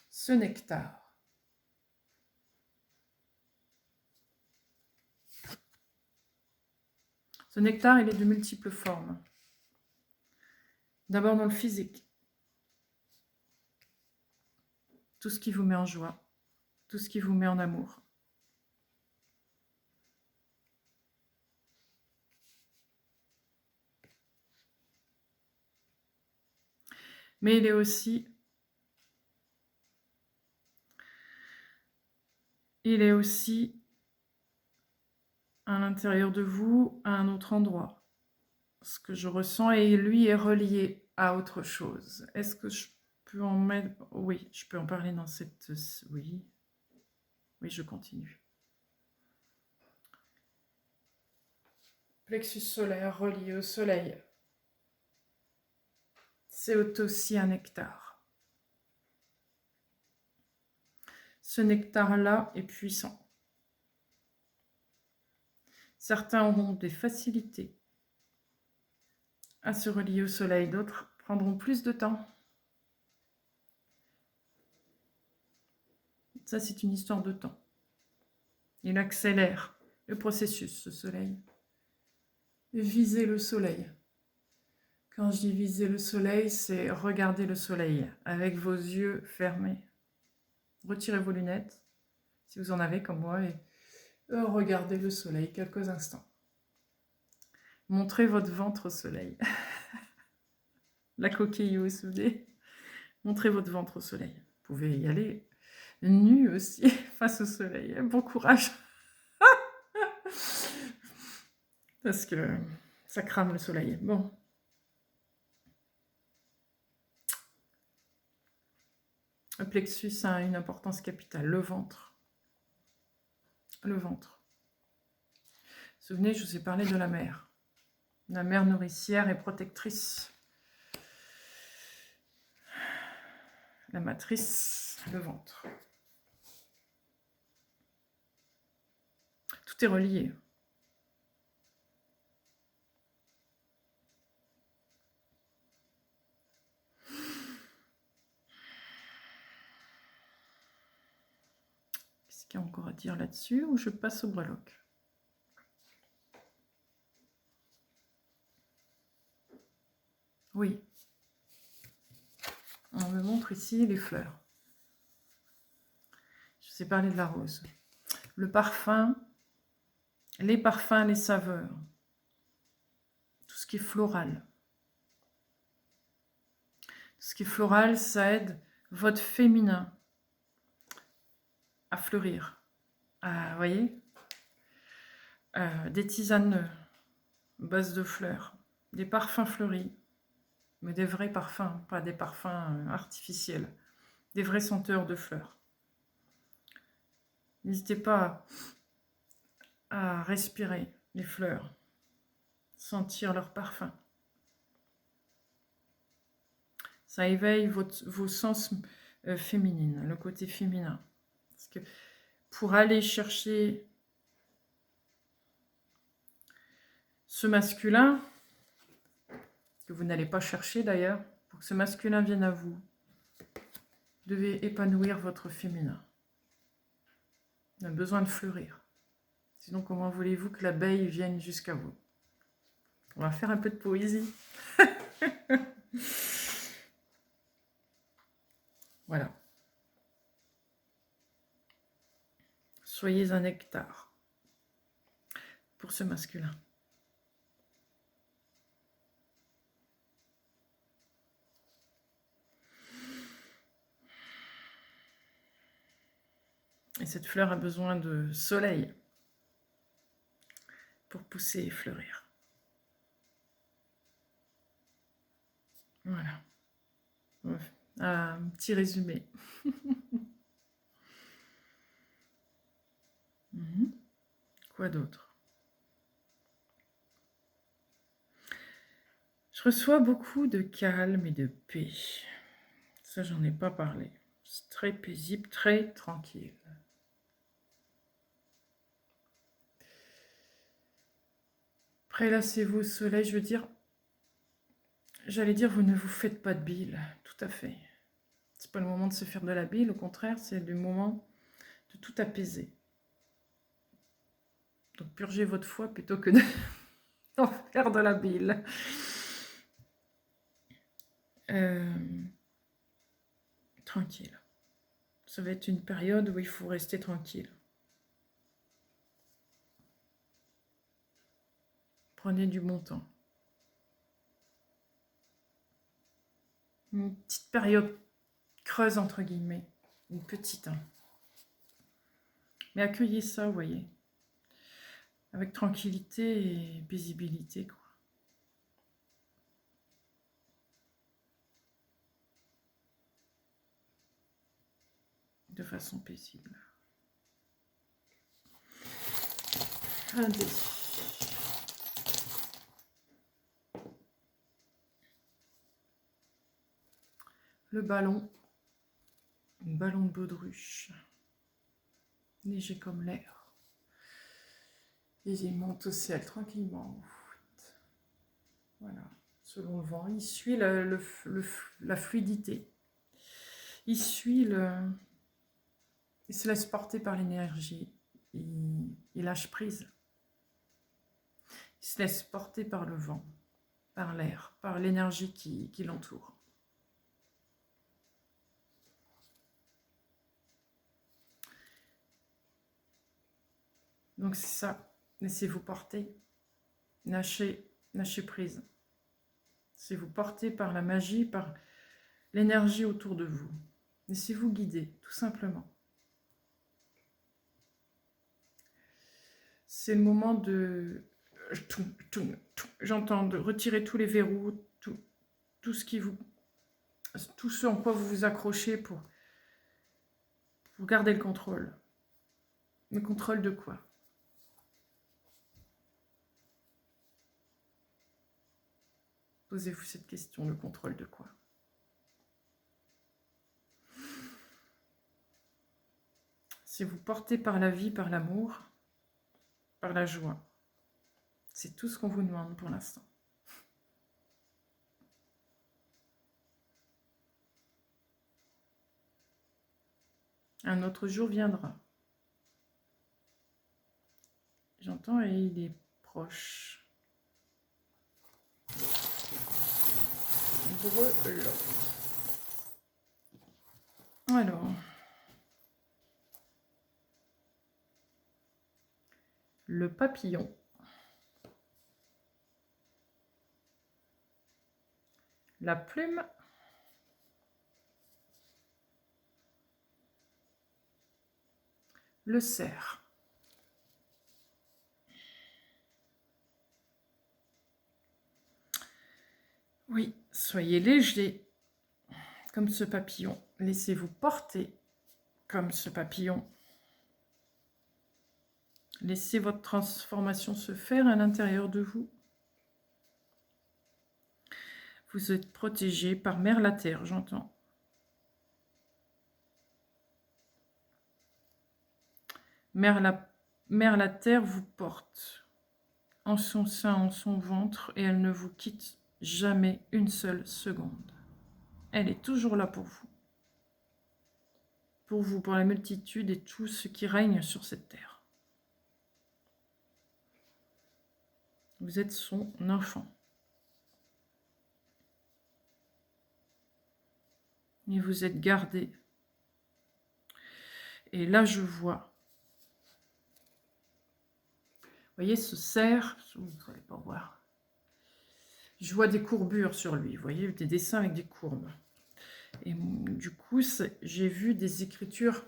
Ce nectar. Ce nectar, il est de multiples formes. D'abord dans le physique. Tout ce qui vous met en joie. Tout ce qui vous met en amour. Mais il est aussi à l'intérieur de vous, à un autre endroit. Ce que je ressens, et lui est relié à autre chose. Est-ce que je peux en mettre... Oui, je peux en parler dans cette... Oui, je continue. Plexus solaire relié au soleil. C'est aussi un nectar. Ce nectar-là est puissant. Certains auront des facilités à se relier au soleil, d'autres prendront plus de temps. Ça, c'est une histoire de temps. Il accélère le processus, ce soleil. Viser le soleil. Quand je dis viser le soleil, c'est regarder le soleil avec vos yeux fermés. Retirez vos lunettes, si vous en avez comme moi, et regardez le soleil quelques instants. Montrez votre ventre au soleil. La coquille, vous vous souvenez? Montrez votre ventre au soleil. Vous pouvez y aller nu aussi, face au soleil. Bon courage. Parce que ça crame le soleil. Bon. Le plexus a une importance capitale. Le ventre. Le ventre. Souvenez, je vous ai parlé de la mère. La mère nourricière et protectrice. La matrice, le ventre. Tout est relié. Qu'est-ce qu'il y a encore à dire là-dessus ou je passe au breloque? Oui. On me montre ici les fleurs. Je vous ai parlé de la rose. Le parfum, les parfums, les saveurs. Tout ce qui est floral. Tout ce qui est floral, ça aide votre féminin à fleurir. Vous voyez, des tisanes base de fleurs, des parfums fleuris, mais des vrais parfums, pas des parfums artificiels, des vrais senteurs de fleurs. N'hésitez pas à respirer les fleurs, sentir leur parfum. Ça éveille vos sens féminines, le côté féminin. Parce que pour aller chercher ce masculin, que vous n'allez pas chercher d'ailleurs, pour que ce masculin vienne à vous, vous devez épanouir votre féminin. Il a besoin de fleurir. Sinon, comment voulez-vous que l'abeille vienne jusqu'à vous? On va faire un peu de poésie. Voilà. Soyez un nectar pour ce masculin. Et cette fleur a besoin de soleil pour pousser et fleurir. Voilà. Un petit résumé. Quoi d'autre? Je reçois beaucoup de calme et de paix. Ça, j'en ai pas parlé. C'est très paisible, très tranquille. Prélassez-vous au soleil, je veux dire, j'allais dire, vous ne vous faites pas de bile, tout à fait. C'est pas le moment de se faire de la bile, au contraire, c'est le moment de tout apaiser. Donc purgez votre foie plutôt que de d'en faire de la bile. Tranquille. Ça va être une période où il faut rester tranquille. Prenez du bon temps. Une petite période creuse, entre guillemets. Une petite. Hein. Mais accueillez ça, vous voyez. Avec tranquillité et paisibilité, quoi. De façon paisible. Un dé. Le ballon. Un ballon de baudruche. Léger comme l'air. Et il monte au ciel tranquillement. Voilà. Selon le vent. Il suit la fluidité. Il suit le... Il se laisse porter par l'énergie. Il lâche prise. Il se laisse porter par le vent, par l'air, par l'énergie qui l'entoure. Donc c'est ça. Laissez-vous porter. Lâchez prise. Laissez-vous porter par la magie, par l'énergie autour de vous. Laissez-vous guider, tout simplement. C'est le moment de... J'entends de retirer tous les verrous, tout ce qui vous... Tout ce en quoi vous vous accrochez pour garder le contrôle. Le contrôle de quoi? Posez-vous cette question, le contrôle de quoi? Si vous portez par la vie, par l'amour, par la joie, c'est tout ce qu'on vous demande pour l'instant. Un autre jour viendra. J'entends et il est proche. Breloque. Alors. Le papillon. La plume. Le cerf. Oui, soyez léger comme ce papillon. Laissez-vous porter comme ce papillon. Laissez votre transformation se faire à l'intérieur de vous. Vous êtes protégé par Mère la Terre, j'entends. Mère la Terre vous porte en son sein, en son ventre, et elle ne vous quitte jamais une seule seconde. Elle est toujours là pour vous. Pour vous, pour la multitude et tout ce qui règne sur cette terre. Vous êtes son enfant. Et vous êtes gardé. Et là, je vois. Vous voyez ce cerf, vous n'allez pas voir. Je vois des courbures sur lui, vous voyez, des dessins avec des courbes. Et du coup, j'ai vu des écritures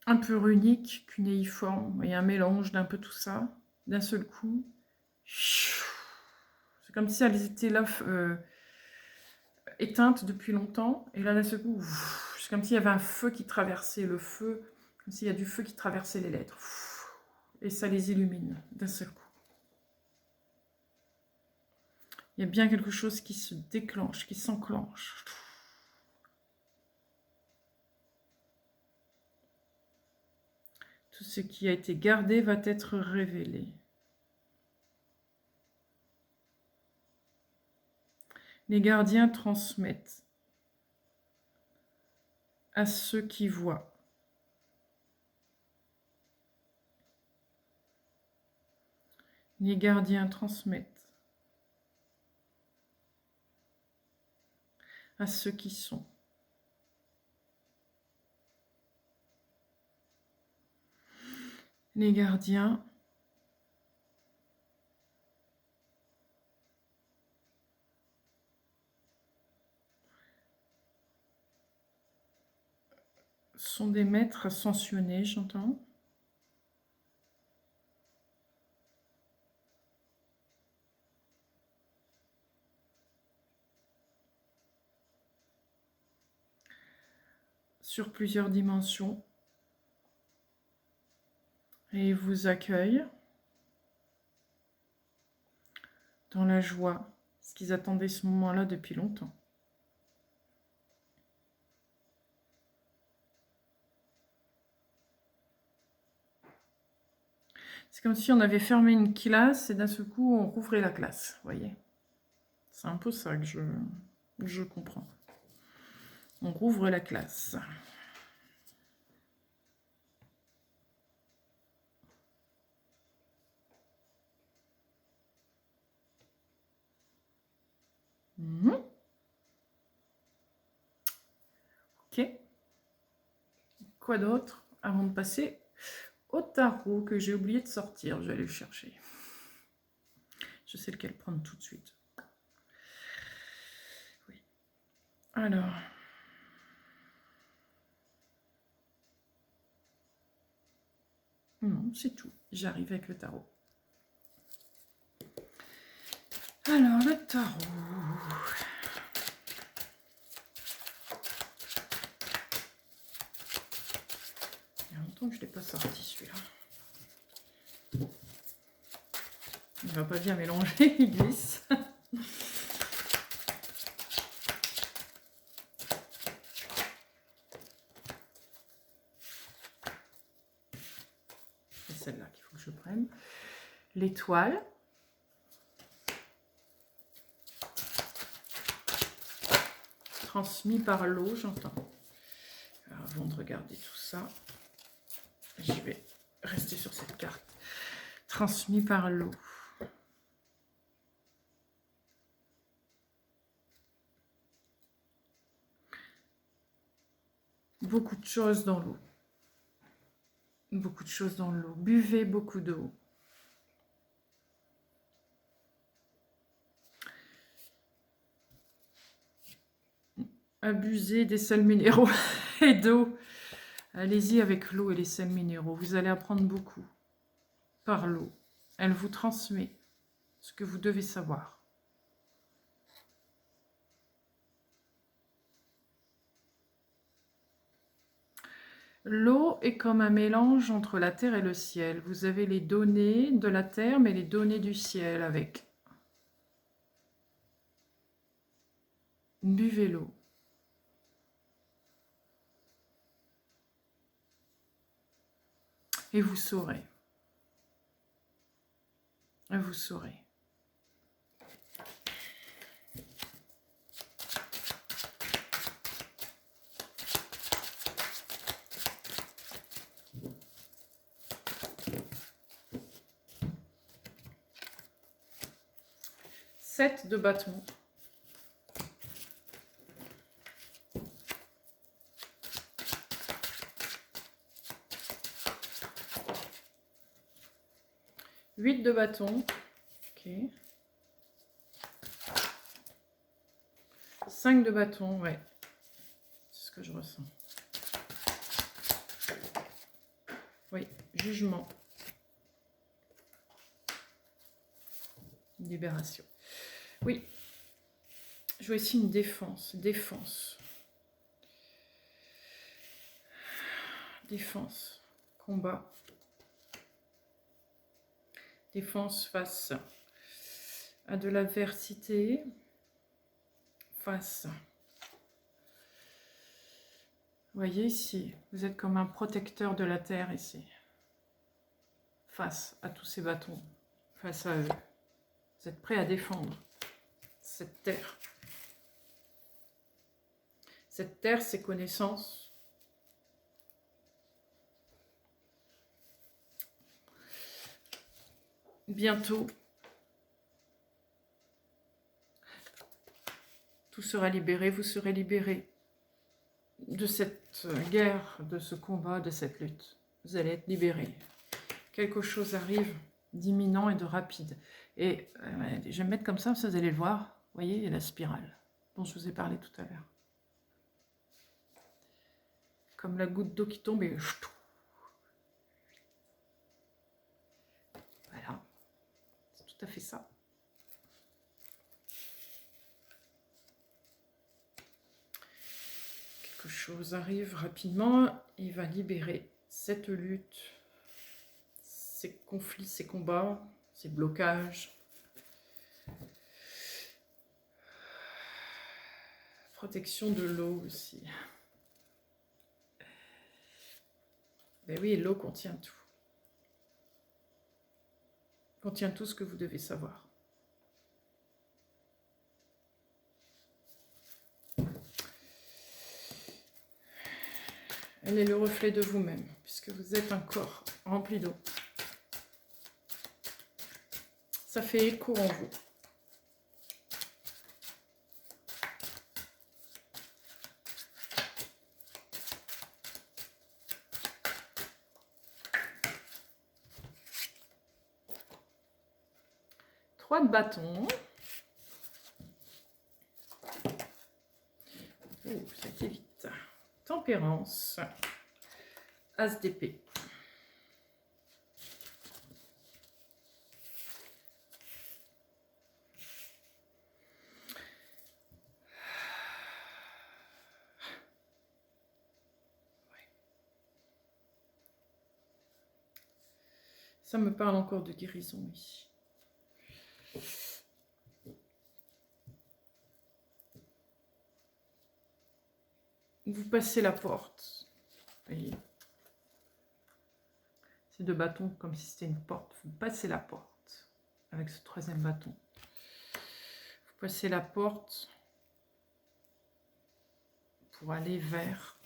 un peu runiques, cunéiformes. Vous voyez, un mélange d'un peu tout ça, d'un seul coup. C'est comme si elles étaient là, éteintes depuis longtemps. Et là, d'un seul coup, c'est comme s'il y avait un feu qui traversait le feu, comme s'il y a du feu qui traversait les lettres. Et ça les illumine d'un seul coup. Il y a bien quelque chose qui se déclenche, qui s'enclenche. Tout ce qui a été gardé va être révélé. Les gardiens transmettent à ceux qui voient. Les gardiens transmettent à ceux qui sont. Les gardiens sont des maîtres ascensionnés, j'entends. Sur plusieurs dimensions. Et ils vous accueillent dans la joie, parce qu'ils attendaient ce moment-là depuis longtemps. C'est comme si on avait fermé une classe et d'un seul coup on rouvrait la classe, vous voyez. C'est un peu ça que je comprends. On rouvre la classe. Ok. Quoi d'autre avant de passer au tarot que j'ai oublié de sortir? Je vais aller le chercher. Je sais lequel prendre tout de suite. Oui. Alors. Non, c'est tout. J'arrive avec le tarot. Alors, le tarot. Il y a longtemps que je ne l'ai pas sorti, celui-là. Il ne va pas bien mélanger, il glisse. C'est celle-là qu'il faut que je prenne. L'étoile. Transmis par l'eau, j'entends. Avant de regarder tout ça, je vais rester sur cette carte. Transmis par l'eau. Beaucoup de choses dans l'eau. Beaucoup de choses dans l'eau. Buvez beaucoup d'eau. Abusez des sels minéraux et d'eau. Allez-y avec l'eau et les sels minéraux. Vous allez apprendre beaucoup par l'eau. Elle vous transmet ce que vous devez savoir. L'eau est comme un mélange entre la terre et le ciel. Vous avez les données de la terre, mais les données du ciel avec. Buvez l'eau. Et vous saurez. Et vous saurez. Sept de bâton. Huit de bâton. Ok. 5 de bâton, ouais. C'est ce que je ressens. Oui, jugement. Libération. Oui. Je vois ici une défense. Défense. Défense. Combat. Défense face à de l'adversité, face. Vous voyez ici, vous êtes comme un protecteur de la terre ici, face à tous ces bâtons, face à eux. Vous êtes prêt à défendre cette terre. Cette terre, ces connaissances. Bientôt, tout sera libéré, vous serez libérés de cette guerre, de ce combat, de cette lutte. Vous allez être libérés. Quelque chose arrive d'imminent et de rapide. Et je vais me mettre comme ça, vous allez le voir. Vous voyez, il y a la spirale dont je vous ai parlé tout à l'heure. Comme la goutte d'eau qui tombe et... Voilà, c'est tout à fait ça. Quelque chose arrive rapidement, il va libérer cette lutte, ces conflits, ces combats, ces blocages. Protection de l'eau aussi. Ben oui, l'eau contient tout. Contient tout ce que vous devez savoir. Elle est le reflet de vous-même, puisque vous êtes un corps rempli d'eau. Ça fait écho en vous. Trois de bâton. Oh, ça fait vite. Tempérance. As d'épée. Ça me parle encore de guérison ici. Vous passez la porte. Voyez. Ces deux bâtons comme si c'était une porte. Vous passez la porte avec ce troisième bâton. Vous passez la porte pour aller vers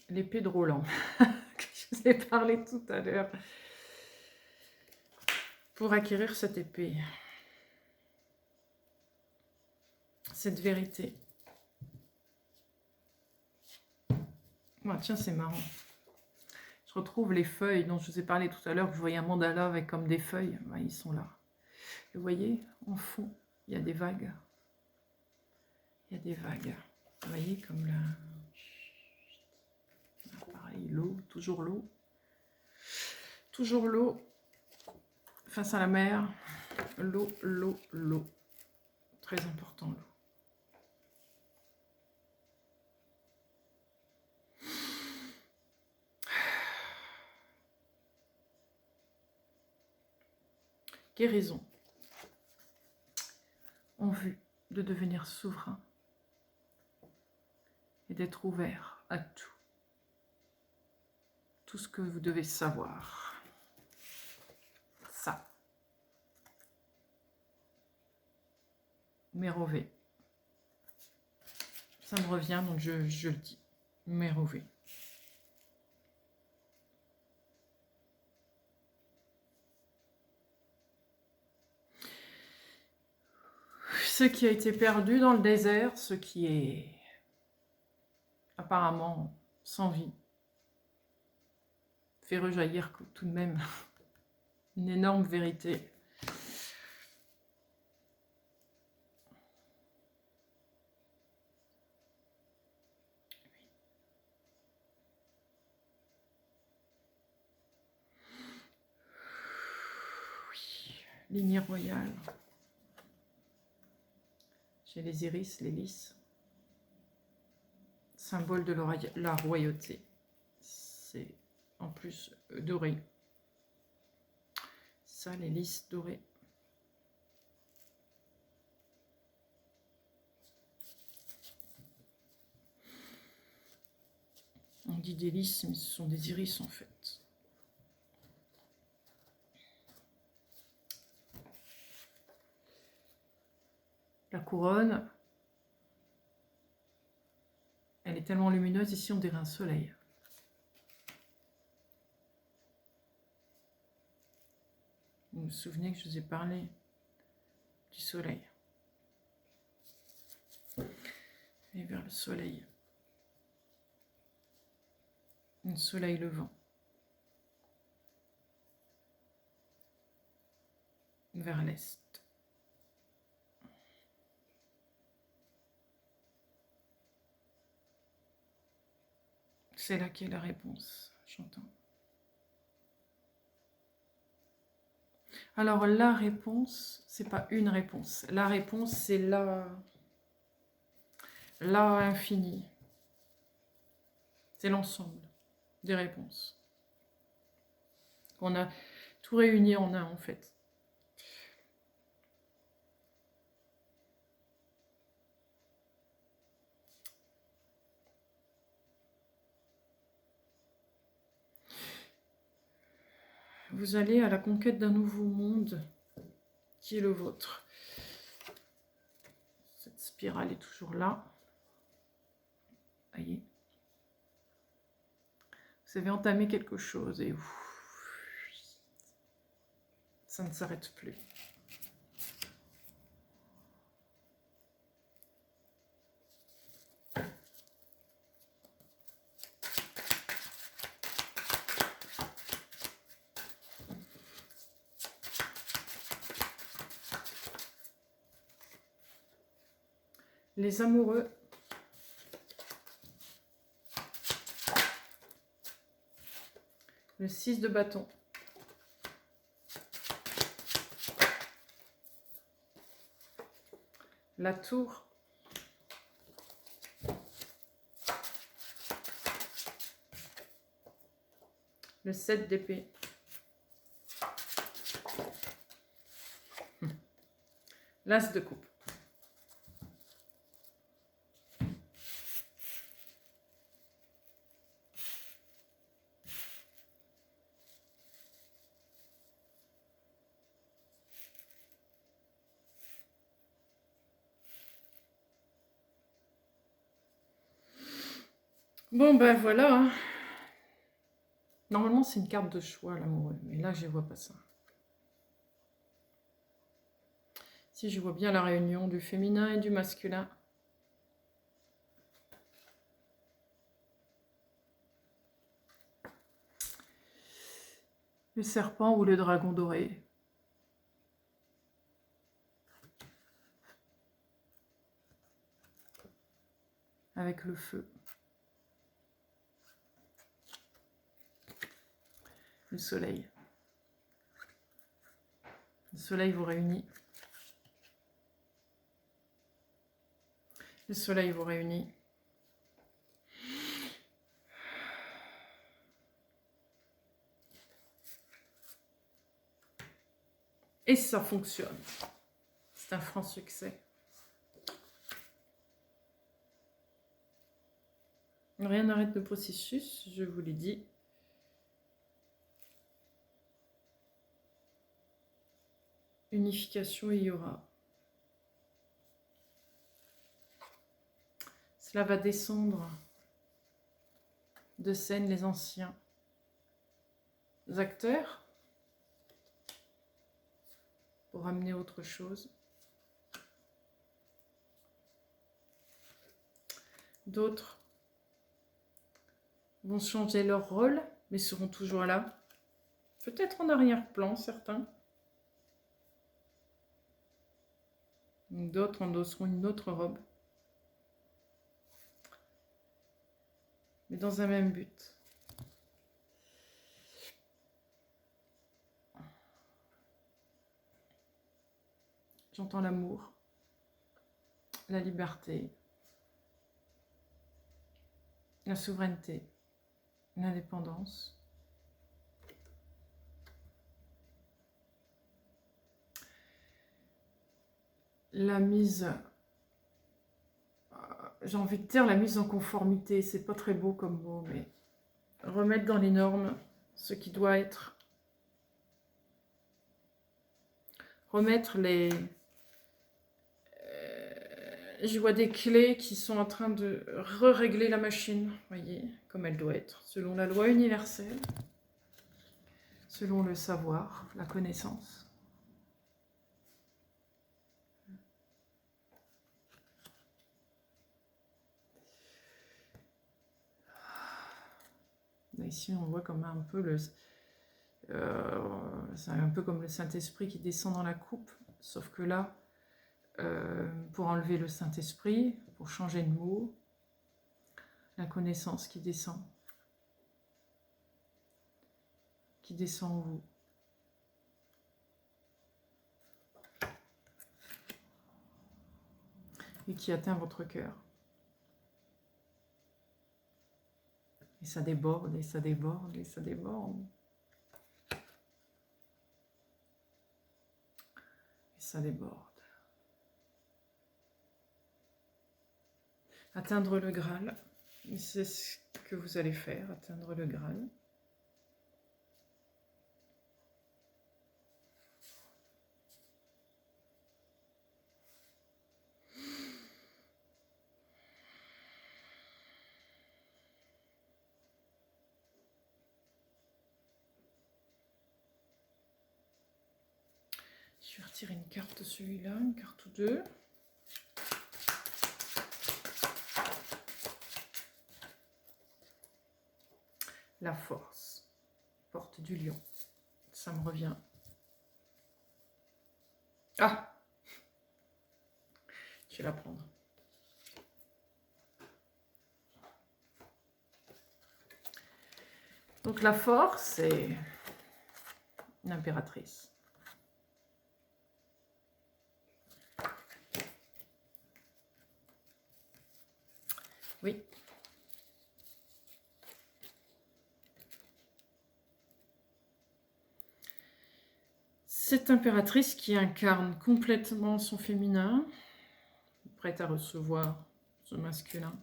l'épée de Roland. Je vous ai parlé tout à l'heure. Pour acquérir cette épée. Cette vérité. Oh, tiens, c'est marrant. Je retrouve les feuilles dont je vous ai parlé tout à l'heure. Je voyais un mandala avec comme des feuilles. Ouais, ils sont là. Et vous voyez, en fond, il y a des vagues. Il y a des vagues. Vous voyez, comme là. Pareil, l'eau, toujours l'eau. Toujours l'eau. Face à la mer. L'eau, l'eau, l'eau. Très important, l'eau. Guérison. En vue de devenir souverain et d'être ouvert à tout. Tout ce que vous devez savoir. Ça. Mérové. Ça me revient, donc je le dis. Mérové. Ce qui a été perdu dans le désert, ce qui est apparemment sans vie, fait rejaillir tout de même une énorme vérité. Oui, lignée royale. J'ai les iris, les lys. Symbole de la royauté. C'est en plus doré. Ça, les lys dorés. On dit des lys, mais ce sont des iris en fait. La couronne, elle est tellement lumineuse, ici on dirait un soleil. Vous vous souvenez que je vous ai parlé du soleil. Et vers le soleil. Un soleil levant. Vers l'est. C'est là qu'est la réponse, j'entends. Alors la réponse, c'est pas une réponse. La réponse, c'est la infini. C'est l'ensemble des réponses. On a tout réuni en un en fait. Vous allez à la conquête d'un nouveau monde qui est le vôtre. Cette spirale est toujours là. Voyez. Vous avez entamé quelque chose et ça ne s'arrête plus. Les amoureux. Le 6 de bâton. La tour. Le 7 d'épée. L'as de coupe. Bon, ben voilà. Normalement, c'est une carte de choix, l'amoureux. Mais là, je ne vois pas ça. Si je vois bien la réunion du féminin et du masculin. Le serpent ou le dragon doré. Avec le feu. Le soleil. Le soleil vous réunit. Le soleil vous réunit. Et ça fonctionne. C'est un franc succès. Rien n'arrête le processus, je vous l'ai dit. Unification, il y aura. Cela va descendre de scène les anciens acteurs pour amener autre chose. D'autres vont changer leur rôle, mais seront toujours là. Peut-être en arrière-plan, certains. D'autres endosseront une autre robe. Mais dans un même but. J'entends l'amour, la liberté, la souveraineté, l'indépendance. la mise, j'ai envie de dire la mise en conformité, c'est pas très beau comme mot, mais remettre dans les normes ce qui doit être. Remettre les... je vois des clés qui sont en train de régler la machine, voyez, comme elle doit être, selon la loi universelle, selon le savoir, la connaissance. Ici, on voit comme un peu le... c'est un peu comme le Saint-Esprit qui descend dans la coupe, sauf que là, pour enlever le Saint-Esprit, pour changer de mot, la connaissance qui descend en vous. Et qui atteint votre cœur. Et ça déborde, et ça déborde, et ça déborde. Et ça déborde. Atteindre le Graal, c'est ce que vous allez faire, atteindre le Graal. Je vais retirer une carte de celui-là, une carte ou deux. La force, porte du lion, ça me revient. Ah, je vais la prendre. Donc la force, c'est une impératrice. Oui. Cette impératrice qui incarne complètement son féminin, prête à recevoir ce masculin.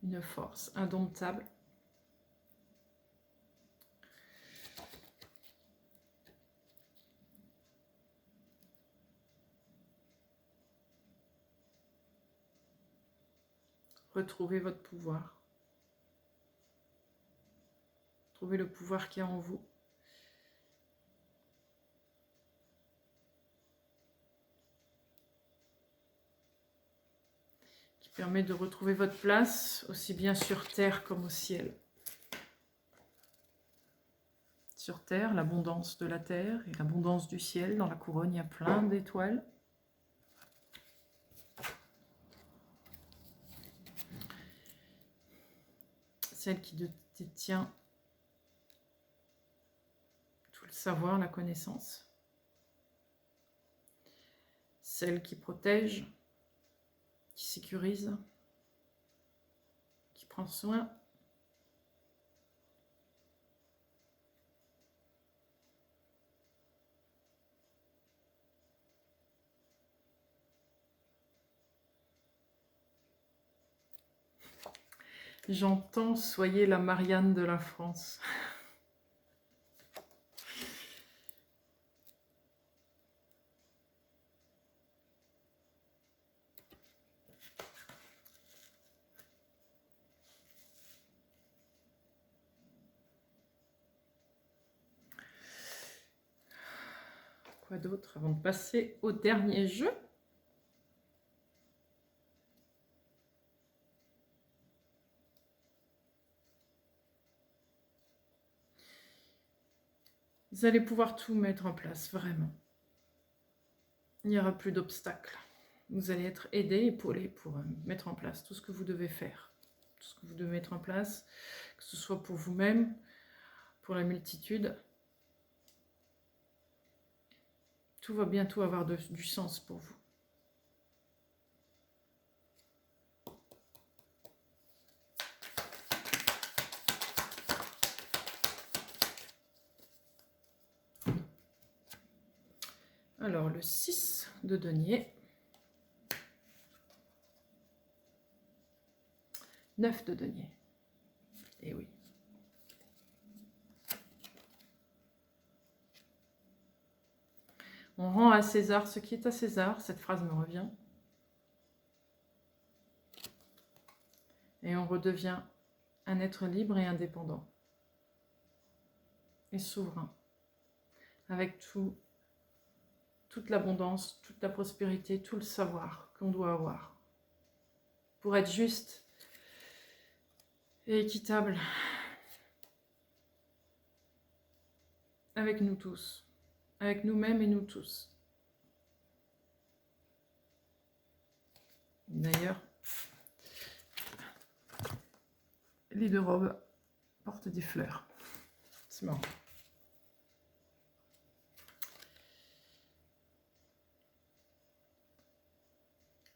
Une force indomptable. Retrouvez votre pouvoir. Trouvez le pouvoir qui est en vous. Qui permet de retrouver votre place, aussi bien sur terre comme au ciel. Sur terre, l'abondance de la terre et l'abondance du ciel. Dans la couronne, il y a plein d'étoiles. Celle qui détient tout le savoir, la connaissance. Celle qui protège, qui sécurise, qui prend soin. J'entends, soyez la Marianne de la France. Quoi d'autre avant de passer au dernier jeu? Vous allez pouvoir tout mettre en place, vraiment. Il n'y aura plus d'obstacles. Vous allez être aidé, épaulé pour mettre en place tout ce que vous devez faire. Tout ce que vous devez mettre en place, que ce soit pour vous-même, pour la multitude. Tout va bientôt avoir du sens pour vous. Alors, le 6 de denier. 9 de denier. Et oui. On rend à César ce qui est à César. Cette phrase me revient. Et on redevient un être libre et indépendant. Et souverain. Avec toute l'abondance, toute la prospérité, tout le savoir qu'on doit avoir. Pour être juste et équitable avec nous tous. Avec nous-mêmes et nous tous. D'ailleurs, les deux robes portent des fleurs. C'est marrant.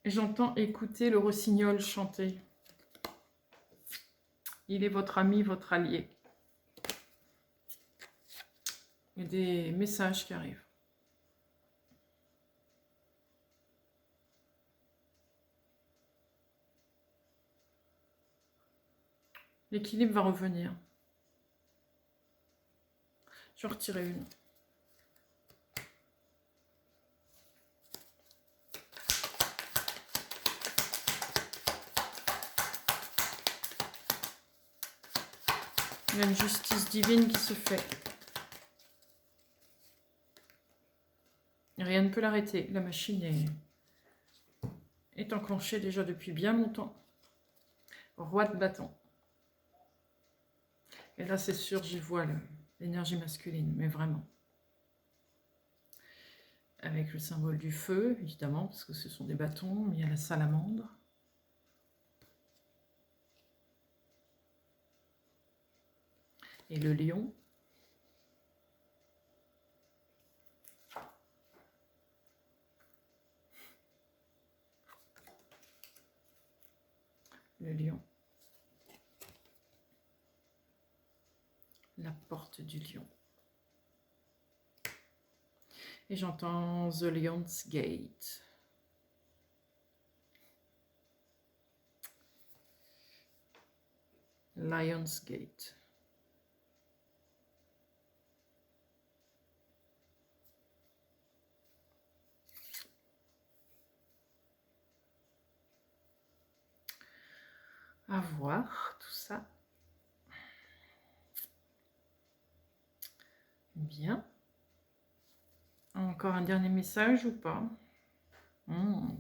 J'entends écouter le rossignol chanter. Il est votre ami, votre allié. Il y a des messages qui arrivent. L'équilibre va revenir. Je vais retirer une. Il y a une justice divine qui se fait. Rien ne peut l'arrêter. La machine est enclenchée déjà depuis bien longtemps. Roi de bâton. Et là, c'est sûr, j'y vois l'énergie masculine, mais vraiment. Avec le symbole du feu, évidemment, parce que ce sont des bâtons, mais il y a la salamandre. Et le lion. Le lion. La porte du lion. Et j'entends The Lion's Gate. Lion's Gate. À voir tout ça. Bien. Encore un dernier message ou pas?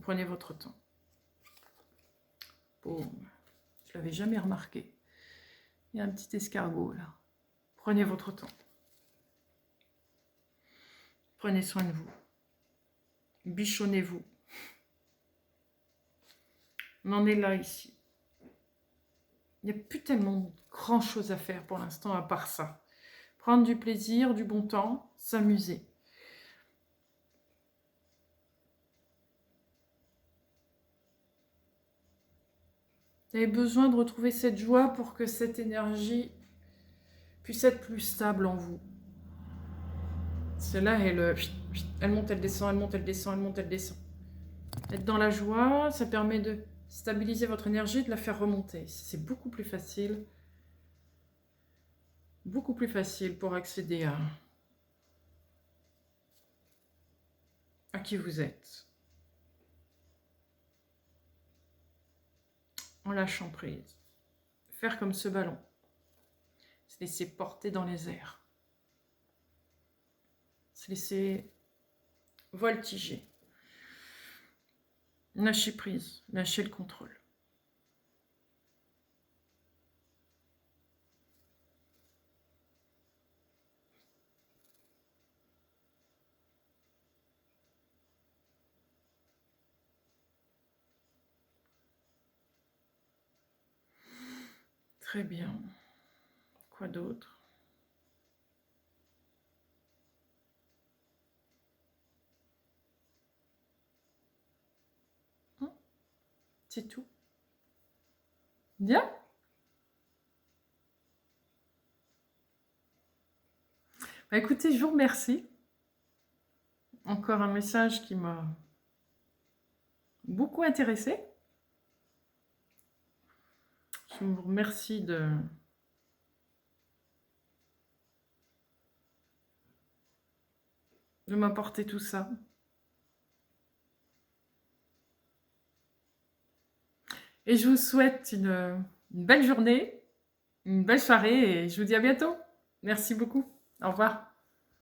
Prenez votre temps. Boum. Je l'avais jamais remarqué. Il y a un petit escargot là. Prenez votre temps. Prenez soin de vous. Bichonnez-vous. On en est là ici. Il n'y a plus tellement grand chose à faire pour l'instant à part ça. Prendre du plaisir, du bon temps, s'amuser. Vous avez besoin de retrouver cette joie pour que cette énergie puisse être plus stable en vous. Celle-là, elle monte, elle descend, elle monte, elle descend, elle monte, elle descend. Être dans la joie, ça permet de stabiliser votre énergie, de la faire remonter. C'est beaucoup plus facile. Beaucoup plus facile pour accéder à qui vous êtes. En lâchant prise. Faire comme ce ballon. Se laisser porter dans les airs. Se laisser voltiger. Lâcher prise. Lâcher le contrôle. Très bien. Quoi d'autre? C'est tout. Bien. Bah, écoutez, je vous remercie. encore un message qui m'a beaucoup intéressée. Je vous remercie de m'apporter tout ça. Et je vous souhaite une belle journée, une belle soirée et je vous dis à bientôt. Merci beaucoup. Au revoir.